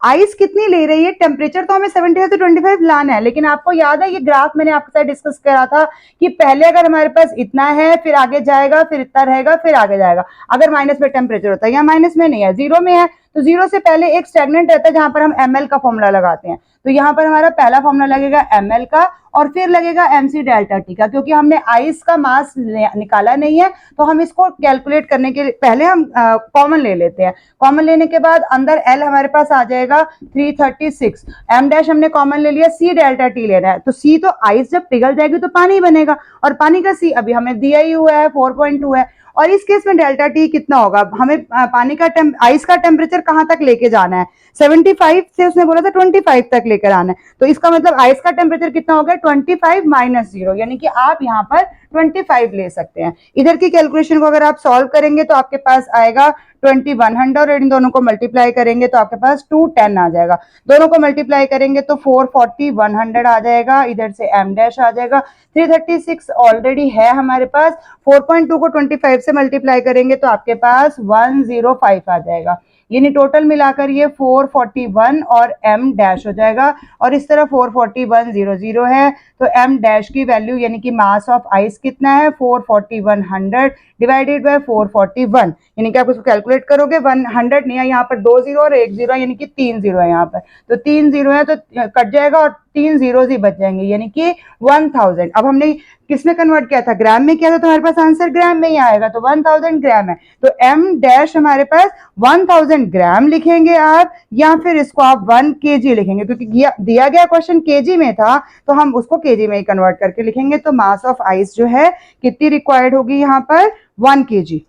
ice कितनी ले रही है, टेम्परेचर तो हमें 75 से 25 लाना है, लेकिन आपको याद है ये ग्राफ मैंने आपके साथ डिस्कस करा था कि पहले अगर हमारे पास इतना है फिर आगे जाएगा फिर इतना रहेगा फिर आगे जाएगा। अगर माइनस में टेम्परेचर होता है या माइनस में नहीं है जीरो में है तो जीरो से पहले एक स्टेगनेंट रहता है जहां पर हम ml का फॉर्मूला लगाते हैं। तो यहाँ पर हमारा पहला फॉर्मूला लगेगा ml का और फिर लगेगा mc डेल्टा टी का, क्योंकि हमने आइस का मास निकाला नहीं है तो हम इसको कैलकुलेट करने के लिए पहले हम कॉमन ले लेते हैं। कॉमन लेने के बाद अंदर l हमारे पास आ जाएगा 336, m डैश हमने कॉमन ले लिया, c डेल्टा टी लेना है। तो c तो आइस जब पिघल जाएगी तो पानी बनेगा और पानी का c अभी हमें दिया ही हुआ है 4.2 है। और इस केस में डेल्टा टी कितना होगा, हमें पानी का आइस का टेम्परेचर कहां तक लेके जाना है 75 से उसने बोला था 25 तक लेकर आना है। तो इसका मतलब आइस का टेम्परेचर कितना हो गया 25 - 0, यानी कि आप यहाँ पर 25 ले सकते हैं। इधर की कैलकुलेशन को अगर आप सॉल्व करेंगे तो आपके पास आएगा 2100 और इन दोनों को मल्टीप्लाई करेंगे तो आपके पास 210 आ जाएगा। दोनों को मल्टीप्लाई करेंगे तो 440 100 आ जाएगा, इधर से m डैश आ जाएगा। 336 ऑलरेडी है हमारे पास, 4.2 को 25 से मल्टीप्लाई करेंगे तो आपके पास 105 आ जाएगा। यानी टोटल मिलाकर ये 441 और m डैश हो जाएगा, और इस तरह 44100 है तो m डैश की वैल्यू यानी कि मास ऑफ आइस कितना है 44100 डिवाइडेड बाय 441, यानी कि आप इसको कैलकुलेट करोगे 100 नहीं है यहाँ पर 2 जीरो और 1 जीरो यानी कि 3 जीरो है यहाँ पर, तो 3 जीरो है तो कट जाएगा और 3 जीरोज ही बच जाएंगे यानी कि 1000। अब हमने किसमें कन्वर्ट किया था, ग्राम में किया था, तो हमारे पास आंसर ग्राम में ही आएगा, तो 1000 ग्राम है। तो m डैश हमारे पास 1000 ग्राम लिखेंगे आप, या फिर इसको आप 1 kg लिखेंगे, क्योंकि दिया गया क्वेश्चन kg में था तो हम उसको kg में ही कन्वर्ट करके लिखेंगे। तो मास ऑफ आइस जो है कितनी रिक्वायर्ड होगी यहाँ पर 1 kg।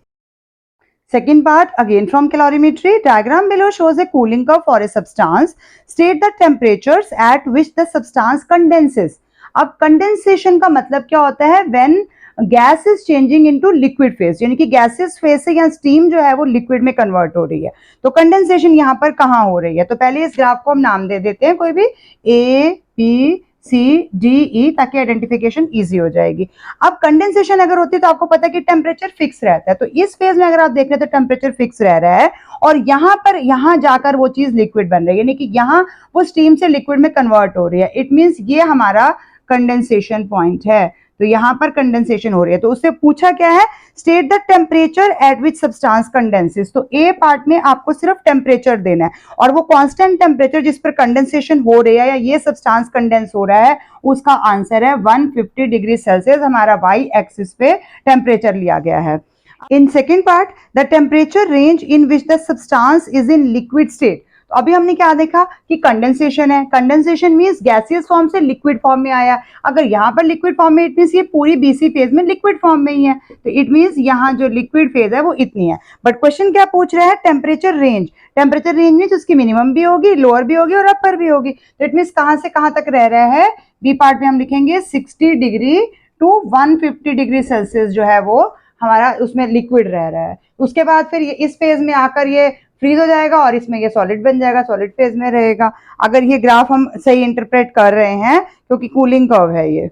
Second part, again from calorimetry, diagram below shows a cooling curve for a substance. State the temperatures at which the substance condenses. अब कंडेंसेशन का मतलब क्या होता है? When gas is changing into liquid phase, यानी कि gases phase से या स्टीम जो है वो लिक्विड में कन्वर्ट हो रही है। तो कंडेंसेशन यहाँ पर कहाँ हो रही है? तो पहले इस ग्राफ को हम नाम दे देते हैं कोई भी, A B C D E, ताकि आइडेंटिफिकेशन इजी हो जाएगी। अब कंडेंसेशन अगर होती है तो आपको पता है कि टेम्परेचर फिक्स रहता है, तो इस फेज में अगर आप देख रहे हैं तो टेम्परेचर फिक्स रह रहा है, और यहाँ पर यहाँ जाकर वो चीज लिक्विड बन रही है, यानी कि यहाँ वो स्टीम से लिक्विड में कन्वर्ट हो रही है। इट मीन्स ये हमारा कंडेंसेशन पॉइंट है। तो यहाँ पर कंडेंसेशन हो रही है, तो उससे पूछा क्या है? State the temperature at which substance condenses. तो ए पार्ट में आपको सिर्फ टेम्परेचर देना है, और वो कांस्टेंट टेम्परेचर जिस पर कंडेंसेशन हो रही है या ये सब्सटेंस कंडेंस हो रहा है, उसका आंसर है 150 डिग्री सेल्सियस। हमारा वाई एक्सिस पे टेम्परेचर लिया गया है। In second part, the temperature range in which the substance is in liquid state. तो अभी हमने क्या देखा कि कंडेंसेशन है, कंडेंसेशन मींस गैसियस फॉर्म से लिक्विड फॉर्म में आया। अगर यहाँ पर लिक्विड फॉर्म में, इट मींस ये पूरी बीसी फेज में लिक्विड फॉर्म में ही है, तो इट मींस यहाँ जो लिक्विड फेज है वो इतनी है। बट क्वेश्चन क्या पूछ रहा है? Temperature range. Temperature range means उसकी मिनिमम भी होगी, लोअर भी होगी और अपर भी होगी। तो इट मींस कहाँ से कहाँ तक रह रहा है? बी पार्ट में हम लिखेंगे 60 डिग्री टू 150 डिग्री सेल्सियस जो है वो हमारा उसमें लिक्विड रह रहा है। उसके बाद फिर ये इस फेज में आकर ये फ्रीज हो जाएगा और इसमें ये सॉलिड बन जाएगा, सॉलिड फेज में रहेगा। अगर ये ग्राफ हम सही इंटरप्रेट कर रहे हैं, क्योंकि कूलिंग कर्व है ये।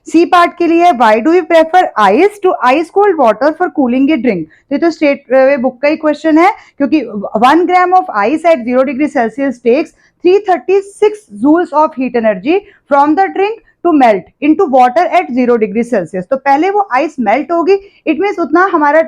सी पार्ट के लिए, why do you prefer ice to ice cold water for cooling a drink. तो स्टेट बुक का ही क्वेश्चन है, क्योंकि 1 gram of ice at 0 degree Celsius takes 336 joules of heat energy from the drink to melt into water at 0 degree Celsius. तो पहले वो ice melt होगी, it means उतना हमारा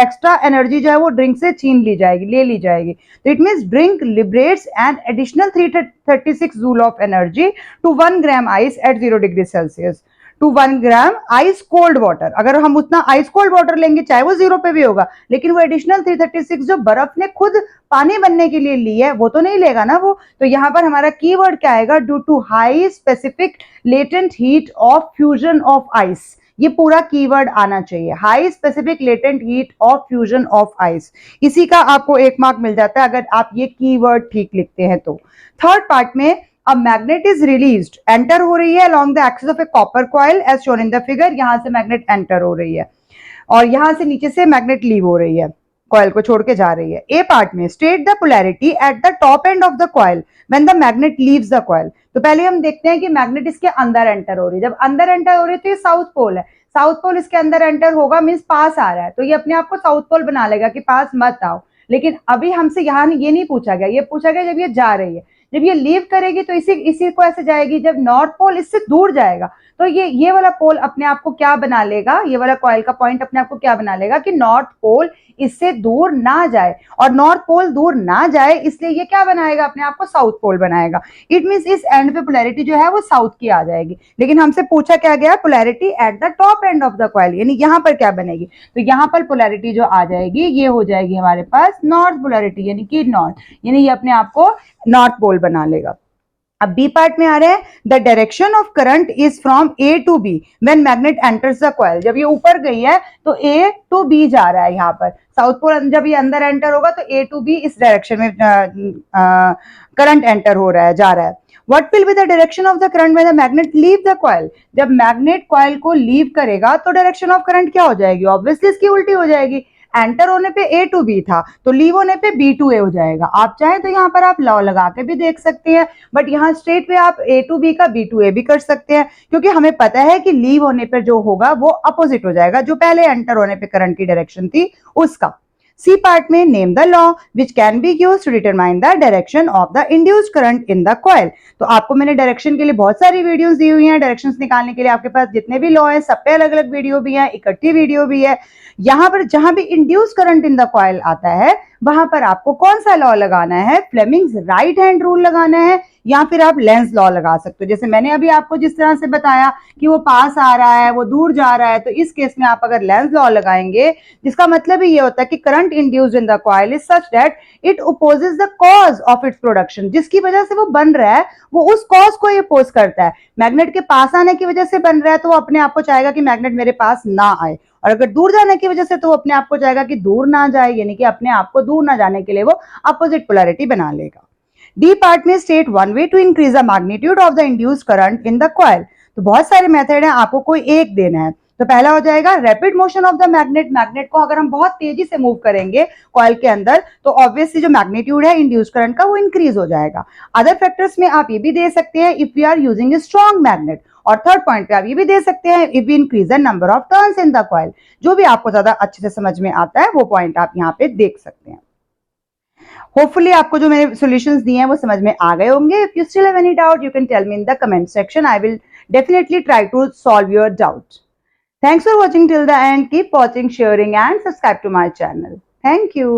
एक्स्ट्रा एनर्जी जो है वो ड्रिंक से छीन ली जाएगी, ले ली जाएगी। तो it means drink liberates an additional 336 joule of energy to 1 gram ice at 0 degree Celsius to 1 gram ice cold water. अगर हम उतना आइस कोल्ड वाटर लेंगे, चाहे वो 0 पे भी होगा, लेकिन वो एडिशनल 336 जो बर्फ ने खुद पानी बनने के लिए ली है वो तो नहीं लेगा ना वो। तो यहाँ पर हमारा कीवर्ड क्या आएगा? Due to high specific latent heat of fusion of ice. ये पूरा कीवर्ड आना चाहिए, high specific latent heat of fusion of ice. इसी का आपको 1 मार्क मिल जाता है अगर आप ये कीवर्ड ठीक लिखते हैं तो। थर्ड पार्ट में, a magnet is released, enter हो रही है along the axis of a copper coil as shown in the figure। यहां से मैग्नेट एंटर हो रही है और यहां से नीचे से मैग्नेट लीव हो रही है, कॉइल को छोड़ के जा रही है। ए पार्ट में, state the polarity at the top end of the coil when the magnet leaves the coil. तो पहले हम देखते हैं कि मैग्नेट इसके अंदर एंटर हो रही है। जब अंदर एंटर हो रही है तो ये साउथ पोल है, साउथ पोल इसके अंदर एंटर होगा मींस पास आ रहा है, तो ये अपने आप को साउथ पोल बना लेगा कि पास मत आओ। लेकिन अभी हमसे यहाँ ये नहीं पूछा गया, ये पूछा गया जब ये जा रही है। जब ये लीव करेगी तो इसी को ऐसे जाएगी, जब नॉर्थ पोल इससे दूर जाएगा तो ये वाला पोल अपने आप को क्या बना लेगा, ये वाला कॉइल का पॉइंट अपने आप को क्या बना लेगा कि नॉर्थ पोल इससे दूर ना जाए, और नॉर्थ पोल दूर ना जाए इसलिए ये क्या बनाएगा, अपने आप को साउथ पोल बनाएगा। इट मींस इस एंड पे पोलैरिटी जो है वो साउथ की आ जाएगी। लेकिन हमसे पूछा क्या गया? Polarity at the top end of the coil, यानी यहाँ पर क्या बनेगी? तो यहाँ पर पोलैरिटी जो आ जाएगी ये हो जाएगी हमारे पास नॉर्थ पोलैरिटी, यानी कि नॉर्थ, यानी ये अपने आप को नॉर्थ पोल बना लेगा। अब बी पार्ट में आ रहे हैं, the direction of current is from A to B when magnet enters the coil. जब ये ऊपर गई है तो ए टू बी जा रहा है, यहाँ पर साउथ पोल जब ये अंदर एंटर होगा तो ए टू बी इस डायरेक्शन में करंट एंटर हो रहा है, जा रहा है। What will be the direction of the current when the magnet leave the coil? जब मैग्नेट कॉइल को लीव करेगा तो डायरेक्शन ऑफ करंट क्या हो जाएगी? ऑब्वियसली इसकी उल्टी हो जाएगी। एंटर होने पे ए टू बी था तो लीव होने पे बी टू ए हो जाएगा। आप चाहें तो यहाँ पर आप लॉ लगा के भी देख सकते हैं, बट यहाँ स्ट्रेट पे आप ए टू बी का बी टू ए भी कर सकते हैं, क्योंकि हमें पता है कि लीव होने पर जो होगा वो अपोजिट हो जाएगा, जो पहले एंटर होने पे करंट की डायरेक्शन थी उसका। सी पार्ट में, name the law which can be used to determine the direction of the induced current in the coil. तो आपको मैंने डायरेक्शन के लिए बहुत सारी वीडियोस दी हुई हैं, डायरेक्शंस निकालने के लिए आपके पास जितने भी लॉ हैं सब पे अलग अलग वीडियो भी है, इकट्ठी वीडियो भी है। यहाँ पर जहां भी induce current in the coil आता है वहां पर आपको कौन सा लॉ लगाना है? फ्लेमिंग्स राइट हैंड रूल लगाना है, या फिर आप लेंस लॉ लगा सकते हो। जैसे मैंने अभी आपको जिस तरह से बताया कि वो पास आ रहा है, वो दूर जा रहा है, तो इस केस में आप अगर लेंस लॉ लगाएंगे, जिसका मतलब ही ये होता है कि current induced in the coil is such that it opposes the cause of its production. जिसकी वजह से वो बन रहा है वो उस कॉज को ये अपोज करता है। मैग्नेट के पास आने की वजह से बन रहा है तो वो अपने आप को चाहेगा कि मैग्नेट मेरे पास ना आए, और अगर दूर जाने की वजह से तो वो अपने आप को जाएगा कि दूर ना जाए, यानी कि अपने आप को दूर ना जाने के लिए वो अपोजिट पोलैरिटी बना लेगा। डी पार्ट में state one way to increase the magnitude of the induced current in the coil. तो बहुत सारे मेथड है, आपको कोई एक देना है। तो पहला हो जाएगा rapid motion of the magnet. Magnet को अगर हम बहुत तेजी से मूव करेंगे कॉइल के अंदर तो ऑब्वियसली जो मैग्नीट्यूड है इंड्यूस करंट का वो इंक्रीज हो जाएगा। अदर फैक्टर्स में आप ये भी दे सकते हैं if we are using a strong magnet. और थर्ड पॉइंट पे आप ये भी दे सकते हैं if we increase the number of turns in the coil. जो भी आपको ज्यादा अच्छे से समझ में आता है वो पॉइंट आप यहाँ पे देख सकते हैं। होपफुली आपको जो मैंने सॉल्यूशंस दिए हैं वो समझ में आ गए होंगे। If you still have any doubt you can tell me in the comment section. I will definitely try to solve your doubt. Thanks for watching till the end. Keep watching, sharing and subscribe to my channel. Thank you.